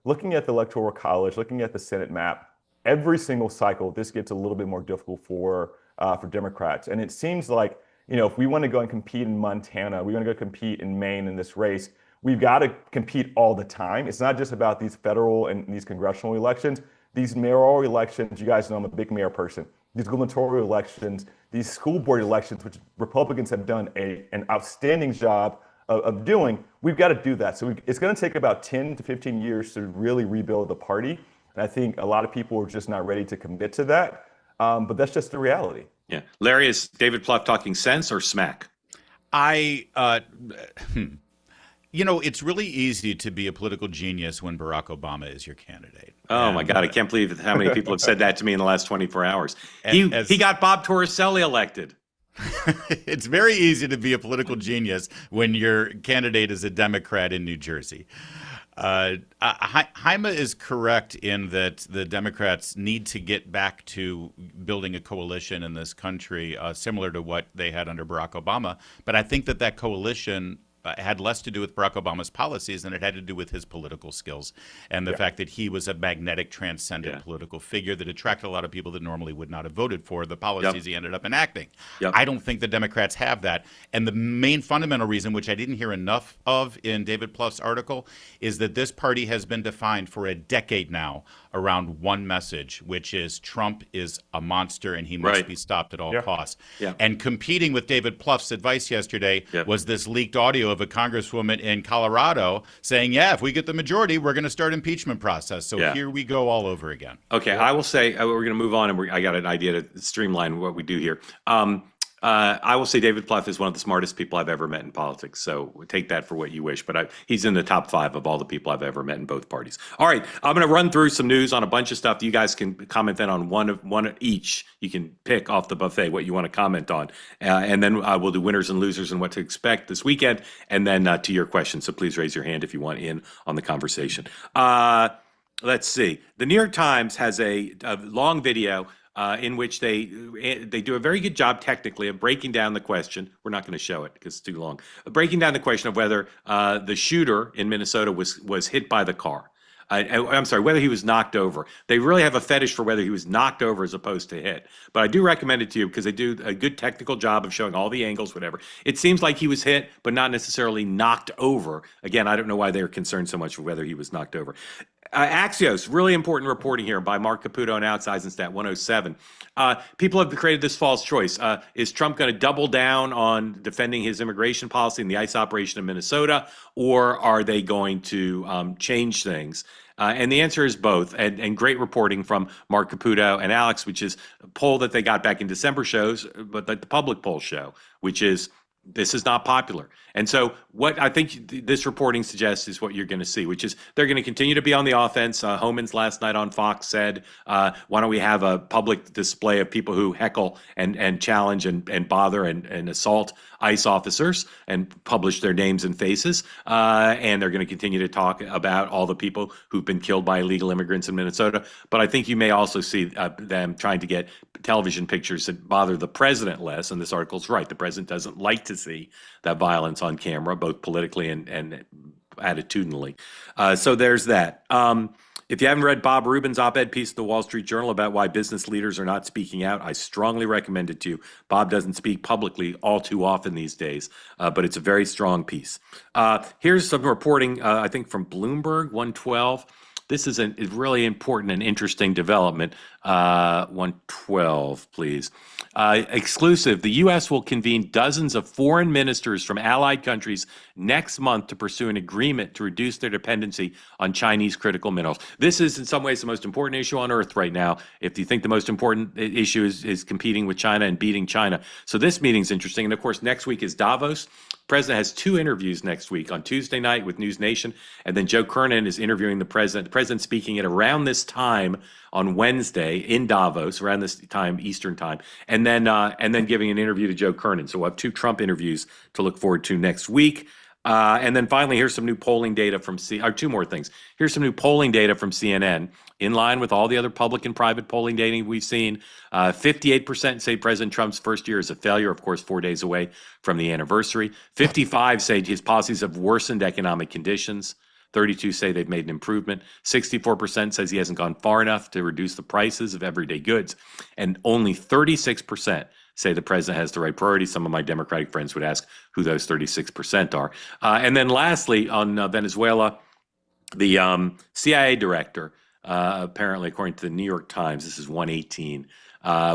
looking at the Electoral College, looking at the Senate map. Every single cycle, this gets a little bit more difficult for Democrats, and it seems like if we want to go and compete in Montana, we want to go compete in Maine in this race. We've got to compete all the time. It's not just about these federal and these congressional elections. These mayoral elections, you guys know I'm a big mayor person. These gubernatorial elections, these school board elections, which Republicans have done an outstanding job of doing, we've got to do that. So it's going to take about 10 to 15 years to really rebuild the party. And I think a lot of people are just not ready to commit to that. But that's just the reality. Yeah. Larry, is David Plouffe talking sense or smack? It's really easy to be a political genius when Barack Obama is your candidate. Oh, my God. I can't believe how many people have said that to me in the last 24 hours. He got Bob Torricelli elected. It's very easy to be a political genius when your candidate is a Democrat in New Jersey. Jaime is correct in that the Democrats need to get back to building a coalition in this country, similar to what they had under Barack Obama. But I think that coalition had less to do with Barack Obama's policies than it had to do with his political skills and the fact that he was a magnetic, transcendent political figure that attracted a lot of people that normally would not have voted for the policies he ended up enacting. I don't think the Democrats have that. And the main fundamental reason, which I didn't hear enough of in David Plouffe's article, is that this party has been defined for a decade now around one message, which is Trump is a monster and he must be stopped at all costs. And competing with David Plouffe's advice yesterday was this leaked audio of a congresswoman in Colorado saying, yeah, if we get the majority, we're going to start impeachment process. So here we go all over again. Okay, I will say we're going to move on, and I got an idea to streamline what we do here. I will say David Plouffe is one of the smartest people I've ever met in politics. So take that for what you wish. But he's in the top 5 of all the people I've ever met in both parties. All right, I'm going to run through some news on a bunch of stuff. You guys can comment then on one of each. You can pick off the buffet what you want to comment on. And then we'll do winners and losers and what to expect this weekend. And then to your questions. So please raise your hand if you want in on the conversation. Let's see. The New York Times has a long video in which they do a very good job technically of breaking down the question. We're not going to show it because it's too long. Breaking down the question of whether the shooter in Minnesota was hit by the car. I'm sorry, whether he was knocked over. They really have a fetish for whether he was knocked over as opposed to hit. But I do recommend it to you because they do a good technical job of showing all the angles, whatever. It seems like he was hit, but not necessarily knocked over. Again, I don't know why they're concerned so much with whether he was knocked over. Axios, really important reporting here by Mark Caputo and Alex Eisenstat, 107. People have created this false choice. Is Trump going to double down on defending his immigration policy and the ICE operation in Minnesota, or are they going to change things? And the answer is both. And great reporting from Mark Caputo and Alex, which is a poll that they got back in December shows, but that the public polls show, which is this is not popular. And so what I think this reporting suggests is what you're going to see, which is they're going to continue to be on the offense. Homans last night on Fox said, why don't we have a public display of people who heckle and challenge and bother and assault ICE officers and publish their names and faces. And they're going to continue to talk about all the people who've been killed by illegal immigrants in Minnesota. But I think you may also see them trying to get television pictures that bother the president less. And this article's right. The president doesn't like to see that violence on camera, both politically and attitudinally. So there's that. If you haven't read Bob Rubin's op-ed piece in the Wall Street Journal about why business leaders are not speaking out, I strongly recommend it to you. Bob doesn't speak publicly all too often these days, but it's a very strong piece. Here's some reporting, I think, from Bloomberg, 112. This is a really important and interesting development. 112, please. Exclusive. The U.S. will convene dozens of foreign ministers from allied countries next month to pursue an agreement to reduce their dependency on Chinese critical minerals. This is in some ways the most important issue on earth right now. If you think the most important issue is competing with China and beating China. So this meeting's interesting. And of course, next week is Davos. The president has 2 interviews next week on Tuesday night with News Nation. And then Joe Kernan is interviewing the president. The president's speaking at around this time on Wednesday in Davos, around this time, Eastern time, and then giving an interview to Joe Kernan. So we'll have 2 Trump interviews to look forward to next week. And then finally, here's some new polling data from 2 more things. Here's some new polling data from CNN, in line with all the other public and private polling data we've seen. 58% say President Trump's first year is a failure, of course, 4 days away from the anniversary. 55 say his policies have worsened economic conditions. 32 say they've made an improvement. 64% says he hasn't gone far enough to reduce the prices of everyday goods. And only 36% say the president has the right priorities. Some of my Democratic friends would ask who those 36% are. And then lastly, on Venezuela, the CIA director, apparently, according to the New York Times, this is 118,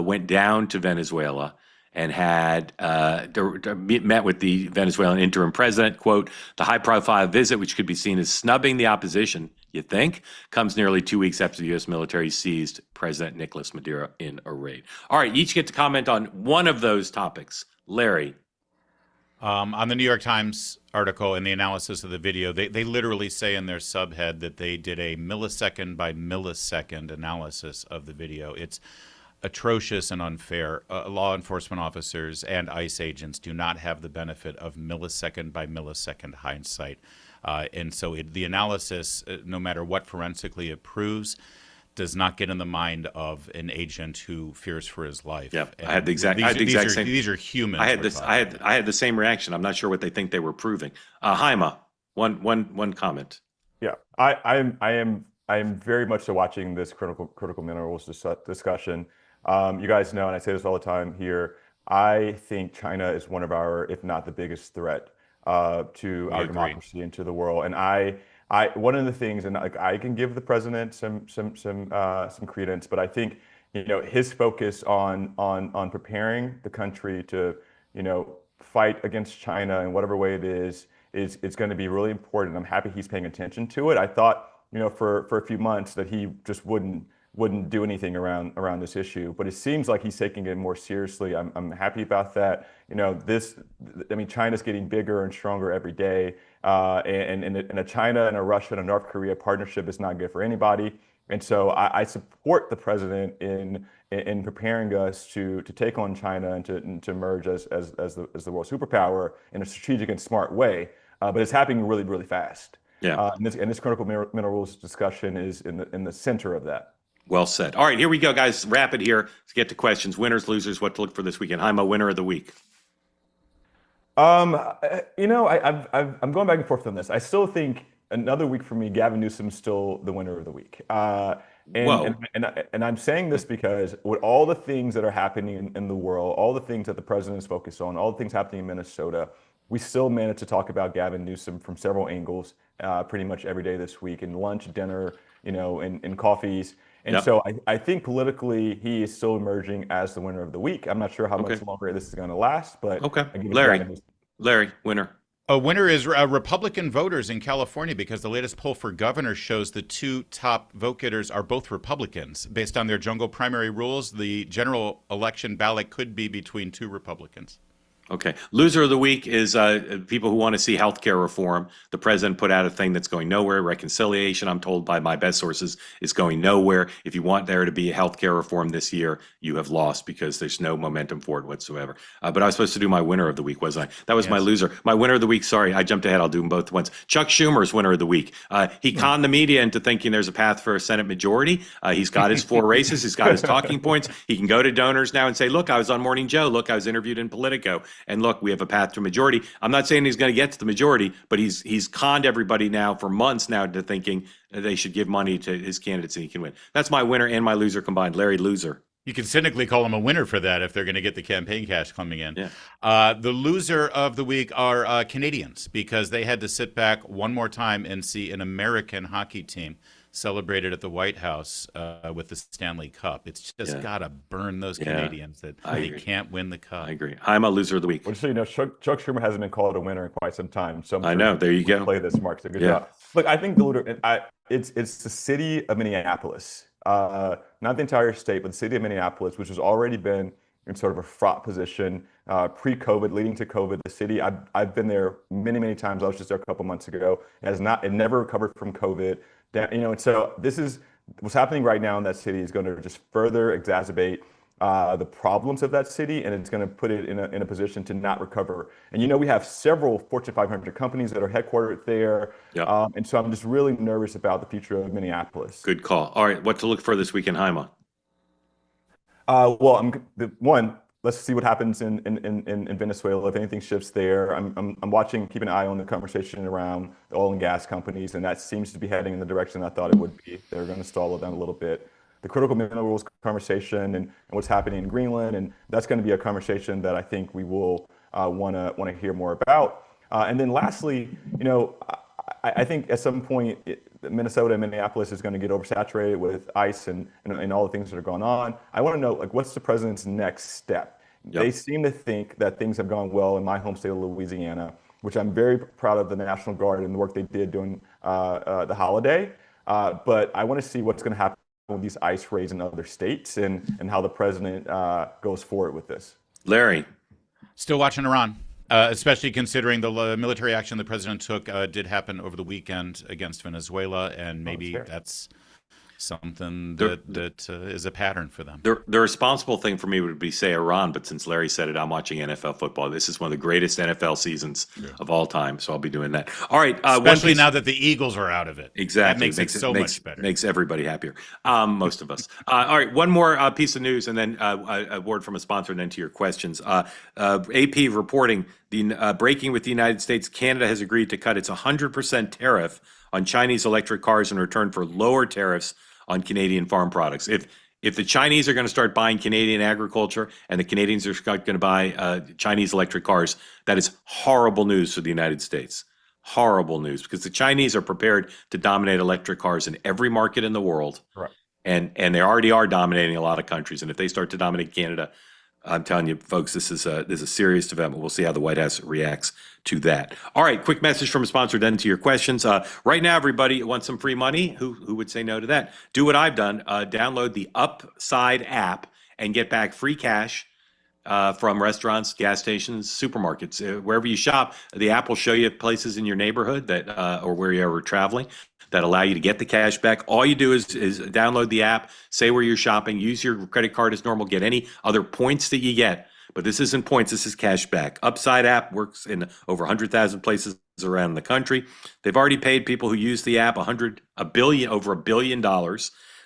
went down to Venezuela and had met with the Venezuelan interim president. Quote, the high-profile visit, which could be seen as snubbing the opposition, you think, comes nearly 2 weeks after the U.S. military seized President Nicolas Maduro in a raid. All right, each get to comment on one of those topics. Larry. On the New York Times article and the analysis of the video, they literally say in their subhead that they did a millisecond by millisecond analysis of the video. It's atrocious and unfair. Law enforcement officers and ICE agents do not have the benefit of millisecond by millisecond hindsight. And so the analysis, no matter what forensically it proves, does not get in the mind of an agent who fears for his life. Yeah, And I had the exact same. These are humans. I had the same reaction. I'm not sure what they think they were proving. Jaime, one comment. Yeah, I am very much so watching this critical minerals discussion. You guys know, and I say this all the time here, I think China is one of our, if not the biggest threat to our democracy and to the world. And one of the things, and like I can give the president some credence, but I think his focus on preparing the country to fight against China in whatever way it is going to be really important. I'm happy he's paying attention to it. I thought for a few months that he just wouldn't do anything around this issue, but it seems like he's taking it more seriously. I'm happy about that. China's getting bigger and stronger every day, and a China and a Russia and a North Korea partnership is not good for anybody. And so I support the president in preparing us to take on China and to emerge as the world superpower in a strategic and smart way. But it's happening really, really fast. Yeah. And this critical minerals discussion is in the center of that. Well said. All right, here we go, guys. Wrap it here. Let's get to questions. Winners, losers, what to look for this weekend. Jaime, winner of the week. I'm going back and forth on this. I still think another week for me, Gavin Newsom's still the winner of the week. And I'm saying this because with all the things that are happening in the world, all the things that the president is focused on, all the things happening in Minnesota, we still managed to talk about Gavin Newsom from several angles pretty much every day this week, in lunch, dinner, in coffees. And so I think politically he is still emerging as the winner of the week. I'm not sure how much longer this is going to last, but Larry, winner. A winner is Republican voters in California, because the latest poll for governor shows the two top vote getters are both Republicans. Based on their jungle primary rules, the general election ballot could be between two Republicans. Okay. Loser of the week is people who want to see healthcare reform. The president put out a thing that's going nowhere. Reconciliation, I'm told by my best sources, is going nowhere. If you want there to be a healthcare reform this year, you have lost, because there's no momentum for it whatsoever. But I was supposed to do my winner of the week, wasn't I? That was my loser. My winner of the week, sorry, I jumped ahead. I'll do them both at once. Chuck Schumer's winner of the week. He conned the media into thinking there's a path for a Senate majority. He's got his 4 races. He's got his talking points. He can go to donors now and say, look, I was on Morning Joe. Look, I was interviewed in Politico. And look, we have a path to majority. I'm not saying he's going to get to the majority, but he's conned everybody now for months now to thinking they should give money to his candidates and he can win. That's my winner and my loser combined. Larry, loser. You can cynically call him a winner for that if they're going to get the campaign cash coming in. Yeah. The loser of the week are Canadians, because they had to sit back one more time and see an American hockey team celebrated at the White House with the Stanley Cup. It's just got to burn those Canadians that they can't win the Cup. I agree. I'm a loser of the week. Well, so Chuck Schumer hasn't been called a winner in quite some time. So I know. There you go. Play this, Mark. So good job. Look, I think it's the city of Minneapolis, not the entire state, but the city of Minneapolis, which has already been in sort of a fraught position pre-COVID, leading to COVID. The city, I've been there many, many times. I was just there a couple months ago. It never recovered from COVID. And so this is what's happening right now in that city is going to just further exacerbate the problems of that city, and it's going to put it in a position to not recover. And we have several Fortune 500 companies that are headquartered there, and so I'm just really nervous about the future of Minneapolis. Good call. All right, what to look for this weekend, Jaime? Let's see what happens in Venezuela. If anything shifts there, I'm watching, keep an eye on the conversation around the oil and gas companies, and that seems to be heading in the direction I thought it would be. They're going to stall it down a little bit. The critical minerals conversation and what's happening in Greenland, and that's going to be a conversation that I think we will want to hear more about. And then lastly, I think at some point Minnesota and Minneapolis is going to get oversaturated with ICE and all the things that are going on. I want to know, what's the president's next step? They seem to think that things have gone well in my home state of Louisiana, which I'm very proud of the National Guard and the work they did during the holiday. But I want to see what's going to happen with these ICE raids in other states and how the president goes forward with this. Larry. Still watching Iran. Especially considering the military action the president took did happen over the weekend against Venezuela, and maybe that's something that is a pattern for them. The responsible thing for me would be say Iran, but since Larry said it, I'm watching NFL football. This is one of the greatest NFL seasons of all time, so I'll be doing that. All right, especially now that the Eagles are out of it. Exactly, that makes it so much better. Makes everybody happier. Most of us. All right, one more piece of news, and then a word from a sponsor, and then to your questions. AP reporting the breaking with the United States. Canada has agreed to cut its 100% tariff on Chinese electric cars in return for lower tariffs on Canadian farm products. If the Chinese are going to start buying Canadian agriculture and the Canadians are going to buy Chinese electric cars, that is horrible news for the United States. Horrible news, because the Chinese are prepared to dominate electric cars in every market in the world. Right. And they already are dominating a lot of countries. And if they start to dominate Canada, I'm telling you, folks, this is a serious development. We'll see how the White House reacts to that. All right, quick message from a sponsor, then to your questions. Right now, everybody wants some free money. Who would say no to that? Do what I've done. Download the Upside app and get back free cash from restaurants, gas stations, supermarkets, wherever you shop. The app will show you places in your neighborhood that or where you're ever traveling that allow you to get the cash back. All you do is download the app, say where you're shopping, use your credit card as normal, get any other points that you get. But this isn't points, this is cash back. Upside app works in over 100,000 places around the country. They've already paid people who use the app over $1 billion.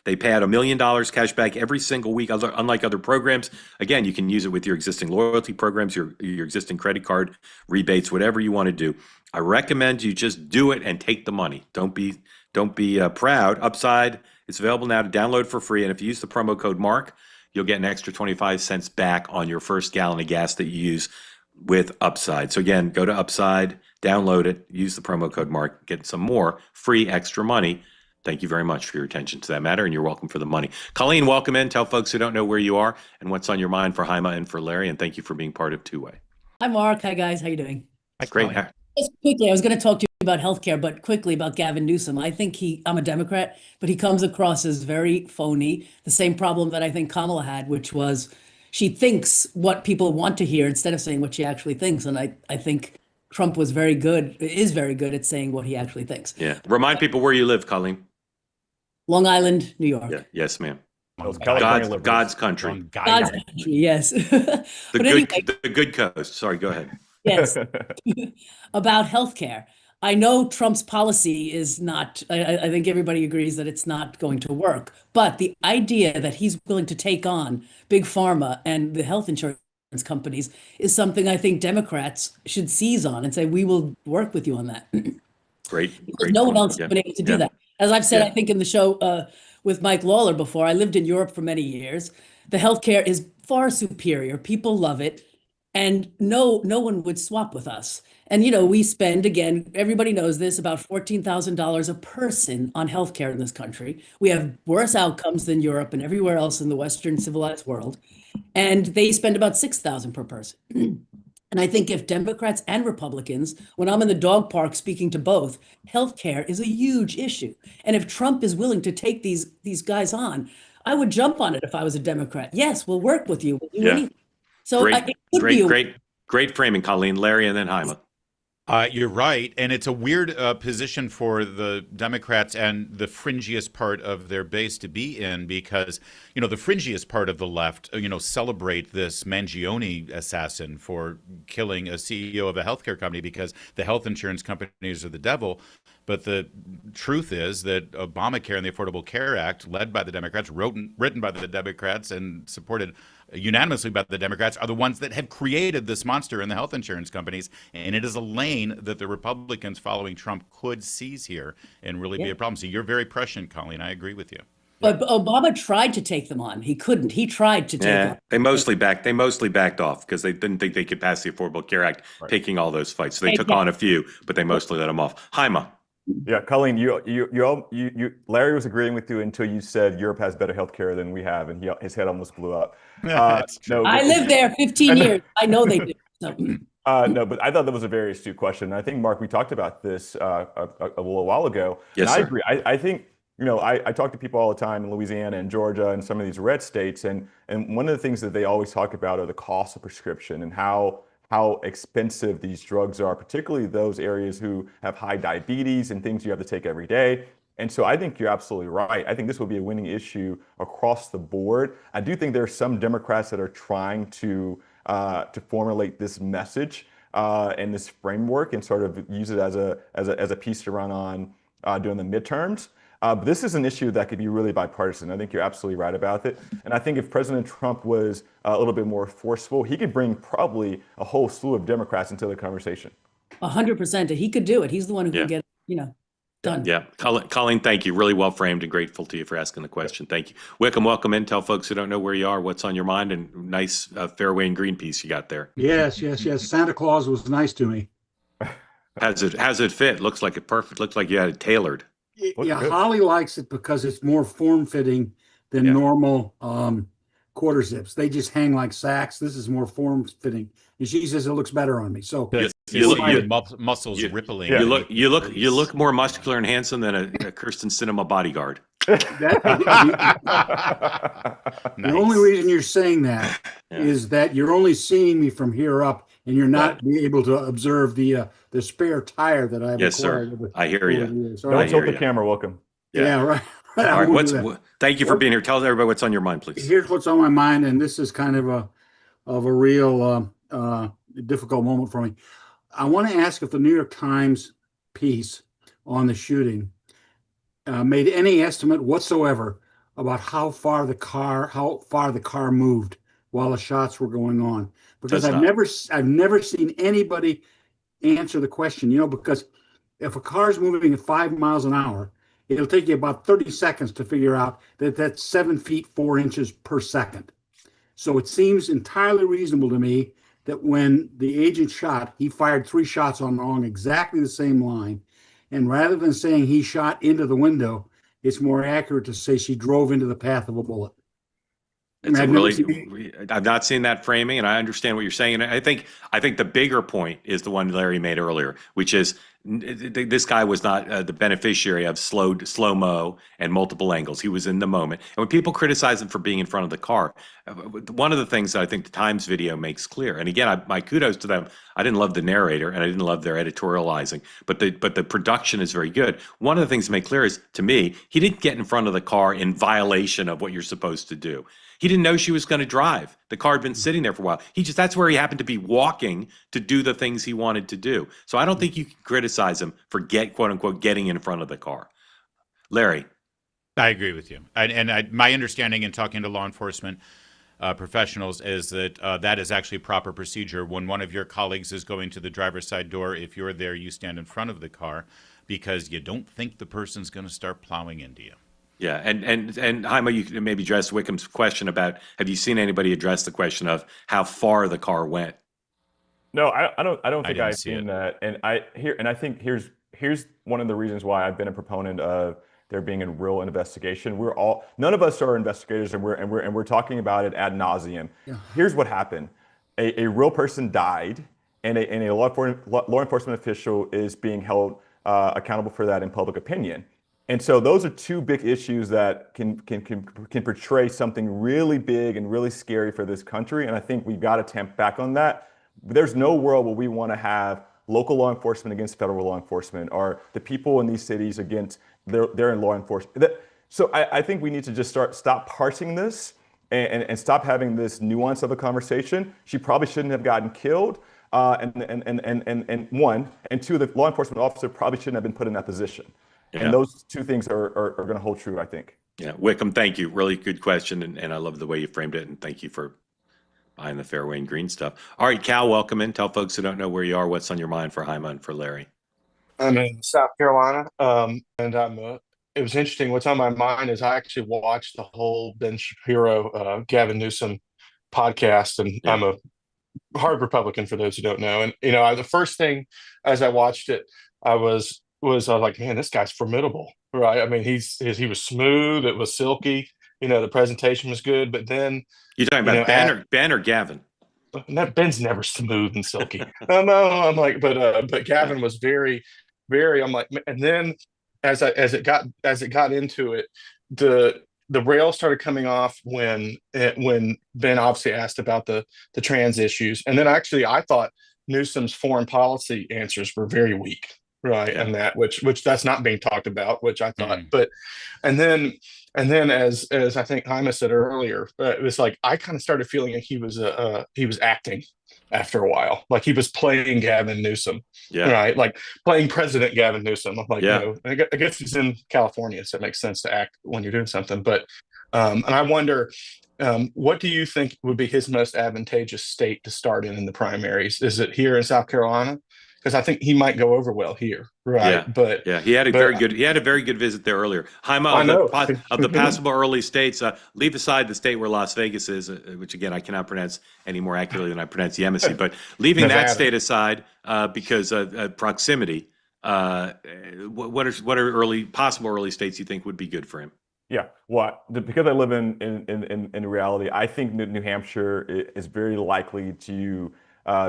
They pay out $1 million cash back every single week, unlike other programs. Again, you can use it with your existing loyalty programs, your existing credit card rebates, whatever you want to do. I recommend you just do it and take the money. Don't be proud. Upside, it's available now to download for free. And if you use the promo code MARK, you'll get an extra 25 cents back on your first gallon of gas that you use with Upside. So again, go to Upside, download it, use the promo code MARK, get some more free extra money. Thank you very much for your attention to that matter, and you're welcome for the money. Colleen, welcome in. Tell folks who don't know where you are and what's on your mind for Haima and for Larry, and thank you for being part of Two Way. Hi, Mark. Hi, guys. How you doing? Great. Just quickly, I was going to talk to you about healthcare, but quickly about Gavin Newsom. I think I'm a Democrat, but he comes across as very phony. The same problem that I think Kamala had, which was she thinks what people want to hear instead of saying what she actually thinks. And I think Trump is very good at saying what he actually thinks. Yeah. Remind people where you live, Colleen. Long Island, New York. Yeah. Yes, ma'am. God's country. God's country, yes. The good coast. Sorry, go ahead. Yes. About healthcare. I know Trump's policy is not, I think everybody agrees that it's not going to work. But the idea that he's willing to take on Big Pharma and the health insurance companies is something I think Democrats should seize on and say, we will work with you on that. Great. No one else has been able to do that. As I've said, I think in the show with Mike Lawler before, I lived in Europe for many years. The healthcare is far superior. People love it. And no one would swap with us. And, we spend, again, everybody knows this, about $14,000 a person on healthcare in this country. We have worse outcomes than Europe and everywhere else in the Western civilized world. And they spend about $6,000 per person. And I think if Democrats and Republicans, when I'm in the dog park speaking to both, healthcare is a huge issue. And if Trump is willing to take these guys on, I would jump on it if I was a Democrat. Yes, we'll work with you. We'll do anything. So great framing, Colleen. Larry, and then Haima. You're right, and it's a weird position for the Democrats and the fringiest part of their base to be in, because the fringiest part of the left celebrate this Mangione assassin for killing a CEO of a healthcare company because the health insurance companies are the devil. But the truth is that Obamacare and the Affordable Care Act, led by the Democrats, written by the Democrats and supported unanimously by the Democrats, are the ones that have created this monster in the health insurance companies. And it is a lane that the Republicans following Trump could seize here and really be a problem. So you're very prescient, Colleen. I agree with you. But Obama tried to take them on. He couldn't. He tried to take them. They mostly backed off because they didn't think they could pass the Affordable Care Act, taking all those fights. So they took on a few, but they mostly let them off. Haima. Yeah, Colleen, Larry was agreeing with you until you said Europe has better healthcare than we have, and his head almost blew up. I lived there 15 years. I know they do. So. No, but I thought that was a very astute question. And I think, Mark, we talked about this a little while ago. Yes, and sir. I agree. I think, I talk to people all the time in Louisiana and Georgia and some of these red states, and one of the things that they always talk about are the cost of prescription and how expensive these drugs are, particularly those areas who have high diabetes and things you have to take every day. And so I think you're absolutely right. I think this will be a winning issue across the board. I do think there are some Democrats that are trying to formulate this message and this framework and sort of use it as a piece to run on during the midterms. But this is an issue that could be really bipartisan. I think you're absolutely right about it. And I think if President Trump was a little bit more forceful, he could bring probably a whole slew of Democrats into the conversation. 100%. He could do it. He's the one who can get, done. Yeah. Colleen, thank you. Really well framed and grateful to you for asking the question. Thank you. Wickham, welcome in. Tell folks who don't know where you are, what's on your mind, and nice fairway and green piece you got there. Yes. Santa Claus was nice to me. How's it fit? Looks like it perfect. Looks like you had it tailored. Yeah, Holly likes it because it's more form-fitting than normal quarter zips. They just hang like sacks. This is more form-fitting, and she says it looks better on me. So you look muscles rippling. You look more muscular and handsome than a Kirsten Sinema bodyguard. The only reason you're saying that is that you're only seeing me from here up, and you're not able to observe the spare tire that I've acquired. Sir. I hear you. Don't tilt the camera, Welcome. Yeah, right. All right. Thank you for being here. Tell everybody what's on your mind, please. Here's what's on my mind, and this is kind of a real difficult moment for me. I want to ask if the New York Times piece on the shooting made any estimate whatsoever about how far the car moved while the shots were going on, because I've never seen anybody answer the question. Because if a car is moving at 5 miles an hour, it'll take you about 30 seconds to figure out that that's 7 feet 4 inches per second. So it seems entirely reasonable to me that when the agent shot, he fired 3 shots along exactly the same line. And rather than saying he shot into the window, it's more accurate to say she drove into the path of a bullet. I've not seen that framing, and I understand what you're saying. And I think the bigger point is the one Larry made earlier, which is this guy was not the beneficiary of slow-mo and multiple angles. He was in the moment. And when people criticize him for being in front of the car, one of the things that I think the Times video makes clear, and again, my kudos to them. I didn't love the narrator, and I didn't love their editorializing, but the production is very good. One of the things to make clear is, to me, he didn't get in front of the car in violation of what you're supposed to do. He didn't know she was going to drive. The car had been sitting there for a while. That's where he happened to be walking to do the things he wanted to do. So I don't think you can criticize him for quote unquote getting in front of the car. Larry. I agree with you. My understanding in talking to law enforcement professionals is that that is actually proper procedure. When one of your colleagues is going to the driver's side door, if you're there, you stand in front of the car because you don't think the person's going to start plowing into you. Yeah, and Jaime, you can maybe address Wickham's question about, have you seen anybody address the question of how far the car went? No, I don't think I've seen that. And I think here's one of the reasons why I've been a proponent of there being a real investigation. None of us are investigators, and we're talking about it ad nauseum. Yeah. Here's what happened: a real person died, and a law enforcement official is being held accountable for that in public opinion. And so those are two big issues that can portray something really big and really scary for this country. And I think we've got to tamp back on that. There's no world where we want to have local law enforcement against federal law enforcement, or the people in these cities against their law enforcement. So I think we need to just stop parsing this and stop having this nuance of a conversation. She probably shouldn't have gotten killed. And one, and two, the law enforcement officer probably shouldn't have been put in that position. Yeah. And those two things are going to hold true, I think. Yeah, Wickham, thank you. Really good question, and I love the way you framed it, and thank you for buying the fairway and green stuff. All right, Cal, welcome in. Tell folks who don't know where you are, what's on your mind for Jaime and for Larry. I'm in South Carolina, and it was interesting. What's on my mind is I actually watched the whole Ben Shapiro, Gavin Newsom podcast, and I'm a hard Republican, for those who don't know. And the first thing as I watched it, I was like, man, this guy's formidable, right? I mean, he was smooth, it was silky, the presentation was good, but then you're talking about Ben or Gavin? Ben's never smooth and silky. I'm like, but Gavin was very, very. I'm like, and then as it got into it, the rails started coming off when Ben obviously asked about the trans issues, and then actually I thought Newsom's foreign policy answers were very weak. right? Yeah. And that which that's not being talked about, which I thought, but and then as I think Jaime said earlier, it was like I kind of started feeling like he was acting after a while, like he was playing Gavin Newsom, Yeah. right? Like playing President Gavin Newsom. I'm like, Yeah. I guess he's in California, so it makes sense to act when you're doing something. But and I wonder, what do you think would be his most advantageous state to start in the primaries? Is it here in South Carolina? Because I think he might go over well here, right? Yeah, But yeah, he had a very good visit there earlier. Jaime, I know of the passable early states, leave aside the state where Las Vegas is, which again I cannot pronounce any more accurately than I pronounce the embassy. But leaving that Nevada. state aside, because proximity, what are possible early states you think would be good for him? Yeah, well, because I live in reality, I think New Hampshire is very likely to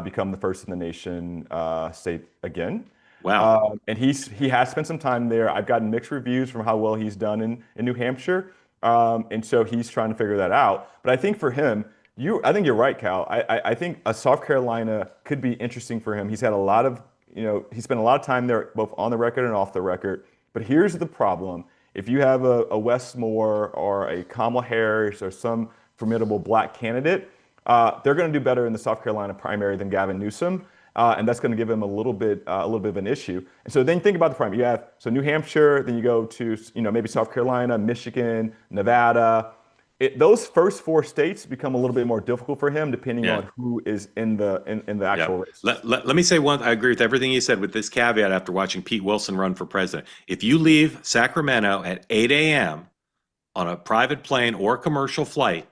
become the first in the nation state again. Wow. And he has spent some time there. I've gotten mixed reviews from how well he's done in New Hampshire, and so he's trying to figure that out. But I think for him, I think you're right, Cal. I think South Carolina could be interesting for him. He's had a lot of, he spent a lot of time there, both on the record and off the record. But here's the problem. If you have a Wes Moore or a Kamala Harris or some formidable black candidate, they're going to do better in the South Carolina primary than Gavin Newsom, and that's going to give him a little bit of an issue. And so then think about the primary. You have New Hampshire, then you go to maybe South Carolina, Michigan, Nevada. Those first four states become a little bit more difficult for him, depending on who is in the actual race. Let me say one. I agree with everything you said, with this caveat after watching Pete Wilson run for president. If you leave Sacramento at 8 a.m. on a private plane or commercial flight,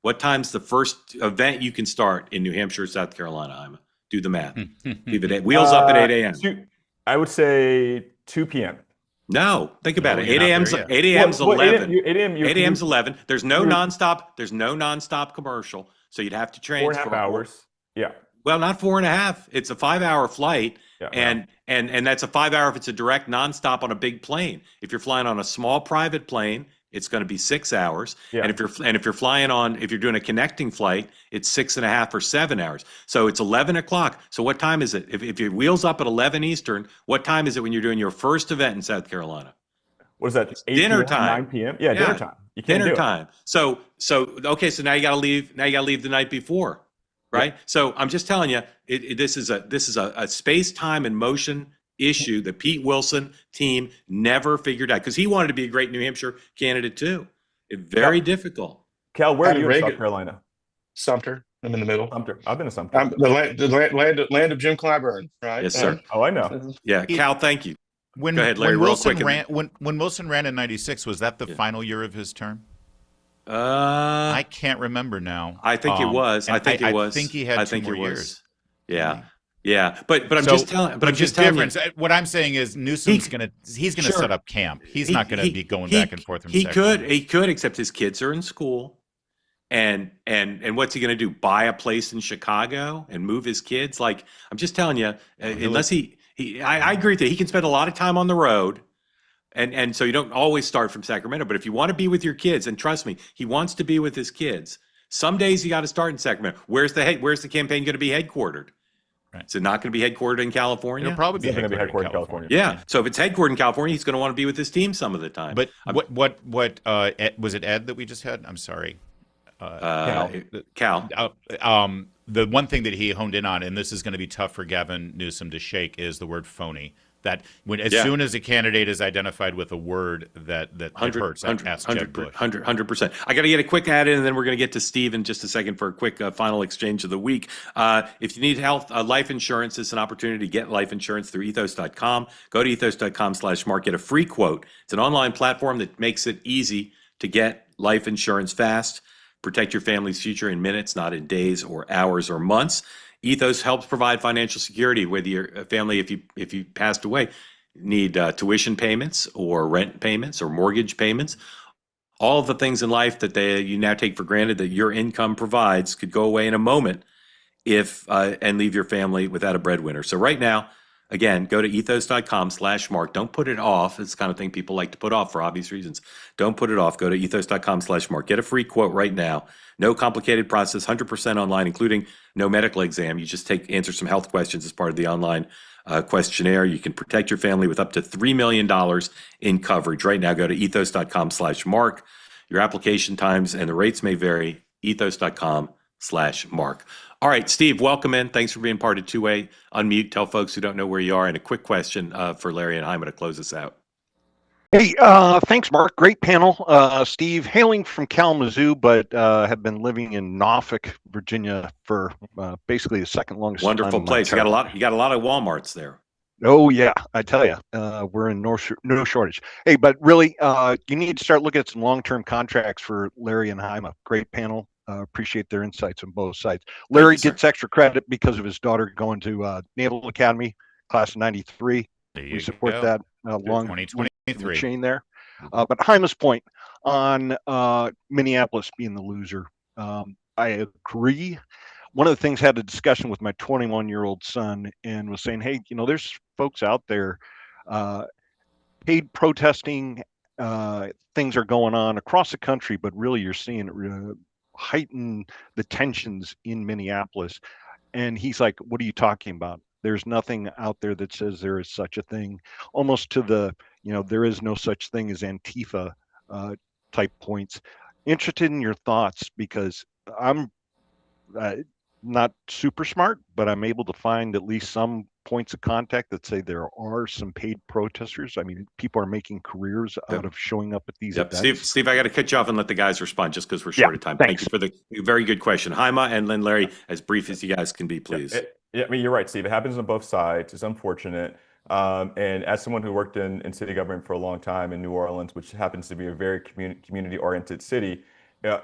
what time's the first event you can start in New Hampshire or South Carolina? I'm do the math. Leave it at wheels up at 8 a.m. I would say 2 p.m. No, think about it. you're 8 not a.m. there 8 a.m.'s 11. 8 a.m. 8 a.m.'s 11. There's no nonstop commercial, so you'd have to transfer 4.5 hours. Yeah. Well, not 4.5. It's a 5-hour flight, and that's a 5-hour if it's a direct nonstop on a big plane. If you're flying on a small private plane, it's going to be 6 hours. Yeah. And if you're doing a connecting flight, it's 6.5 or 7 hours. So it's 11 o'clock. So what time is it? If your wheels up at 11 Eastern, what time is it when you're doing your first event in South Carolina? What is that? It's 8 dinner p.m., time. 9 p.m. Yeah, dinner time. You can't dinner do time. So okay. So now you got to leave. Now you got to leave the night before, right? Yeah. So I'm just telling you, this is a space, time, and motion issue that Pete Wilson team never figured out, because he wanted to be a great New Hampshire candidate too. Very difficult. Cal, where are you in South Carolina? Sumter. I'm in the middle. Sumter. I've been to Sumter. The land of Jim Clyburn, right? Yes, sir. Oh, I know. Yeah, Cal, thank you. Go ahead, Larry, real quick. When Wilson ran in '96, was that the final year of his term? I can't remember now. I think it was. I think he had 2 more years. Yeah. Yeah, but I'm just telling. But I'm just telling you. What I'm saying is Newsom's gonna set up camp. He's not gonna be going back and forth. He could, except his kids are in school, and what's he gonna do? Buy a place in Chicago and move his kids? Like, I'm just telling you, unless I agree that he can spend a lot of time on the road, and so you don't always start from Sacramento. But if you want to be with your kids, and trust me, he wants to be with his kids. Some days you got to start in Sacramento. Where's the campaign going to be headquartered? Right. Is it not going to be headquartered in California? It'll probably be headquartered in California. Yeah. So if it's headquartered in California, he's going to want to be with his team some of the time. But what was it? Ed that we just had? I'm sorry. Cal. The one thing that he honed in on, and this is going to be tough for Gavin Newsom to shake, is the word phony. That as soon as a candidate is identified with a word that hurts, ask Jeb Bush. 100%. I got to get a quick ad in, and then we're going to get to Steve in just a second for a quick final exchange of the week. If you need health, life insurance, it's an opportunity to get life insurance through ethos.com. Go to ethos.com/mark, get a free quote. It's an online platform that makes it easy to get life insurance fast. Protect your family's future in minutes, not in days or hours or months. Ethos helps provide financial security, whether your family, if you passed away, need tuition payments or rent payments or mortgage payments. All of the things in life that you now take for granted that your income provides could go away in a moment and leave your family without a breadwinner. So right now, Again, go to ethos.com/Mark. Don't put it off. It's the kind of thing people like to put off for obvious reasons. Don't put it off. Go to ethos.com/Mark. Get a free quote right now. No complicated process, 100% online, including no medical exam. You just answer some health questions as part of the online questionnaire. You can protect your family with up to $3 million in coverage. Right now, go to ethos.com/Mark. Your application times and the rates may vary. ethos.com/Mark. All right, Steve, welcome in. Thanks for being part of Two-Way. Unmute, tell folks who don't know where you are, and a quick question for Larry and Hyman to close us out. Hey, thanks, Mark. Great panel. Steve, hailing from Kalamazoo, but have been living in Norfolk, Virginia for basically the second longest time. Wonderful place. You got a lot of Walmarts there. Oh yeah, I tell you, we're in no shortage. Hey, but really, you need to start looking at some long-term contracts for Larry and Hyma. Great panel. Appreciate their insights on both sides. Larry gets extra credit because of his daughter going to Naval Academy, class of '93. We support that long 2023 chain there. But Hyma's point on Minneapolis being the loser, I agree. One of the things, had a discussion with my 21-year-old son and was saying, hey, there's folks out there, paid protesting, things are going on across the country, but really you're seeing it heighten the tensions in Minneapolis. And he's like, what are you talking about? There's nothing out there that says there is such a thing, almost to the, there is no such thing as Antifa type points. Interested in your thoughts, because I'm not super smart, but I'm able to find at least some points of contact that say there are some paid protesters. I mean, people are making careers out of showing up at these events. Steve, I got to cut you off and let the guys respond just because we're short of time. Thanks. Thank you for the very good question. Hyma, and then Larry, as brief as you guys can be, please. I mean, you're right, Steve. It happens on both sides. It's unfortunate. And as someone who worked in city government for a long time in New Orleans, which happens to be a very community-oriented city,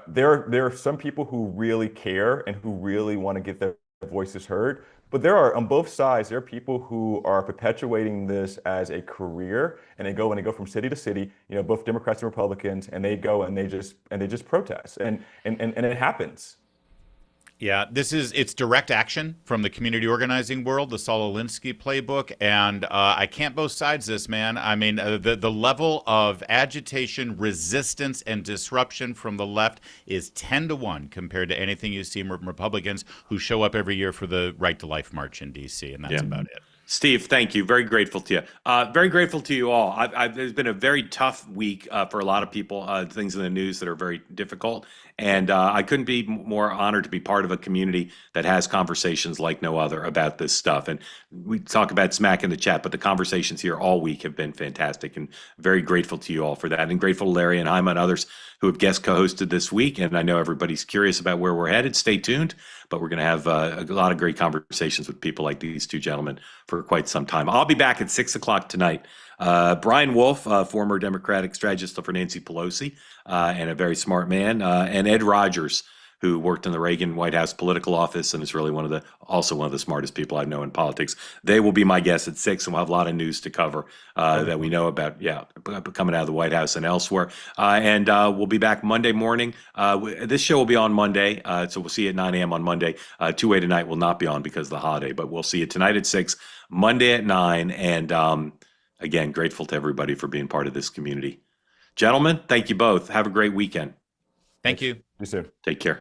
there are some people who really care and who really want to get their voices heard. But there are, on both sides, there are people who are perpetuating this as a career, and they go from city to city, both Democrats and Republicans, and they go and they just protest, and it happens. Yeah, it's direct action from the community organizing world, the Saul Alinsky playbook, and I can't both sides this, man. I mean, the level of agitation, resistance, and disruption from the left is 10 to 1 compared to anything you see from Republicans who show up every year for the Right to Life March in D.C., and that's about it. Steve, thank you. Very grateful to you. Very grateful to you all. There's been a very tough week for a lot of people, things in the news that are very difficult. And I couldn't be more honored to be part of a community that has conversations like no other about this stuff. And we talk about smack in the chat, but the conversations here all week have been fantastic, and very grateful to you all for that. And grateful to Larry and Hyma and others who have guest co-hosted this week. And I know everybody's curious about where we're headed. Stay tuned, but we're going to have a lot of great conversations with people like these two gentlemen for quite some time. I'll be back at 6 o'clock tonight. Brian Wolf, former Democratic strategist for Nancy Pelosi, and a very smart man, and Ed Rogers, who worked in the Reagan White House political office and is really also one of the smartest people I know in politics. They will be my guests at 6, and we'll have a lot of news to cover that we know about, coming out of the White House and elsewhere. And we'll be back Monday morning. This show will be on Monday, so we'll see you at 9 a.m. on Monday. Two-Way Tonight will not be on because of the holiday, but we'll see you tonight at 6, Monday at 9, and again, grateful to everybody for being part of this community. Gentlemen, thank you both. Have a great weekend. Thank you. You too. Take care.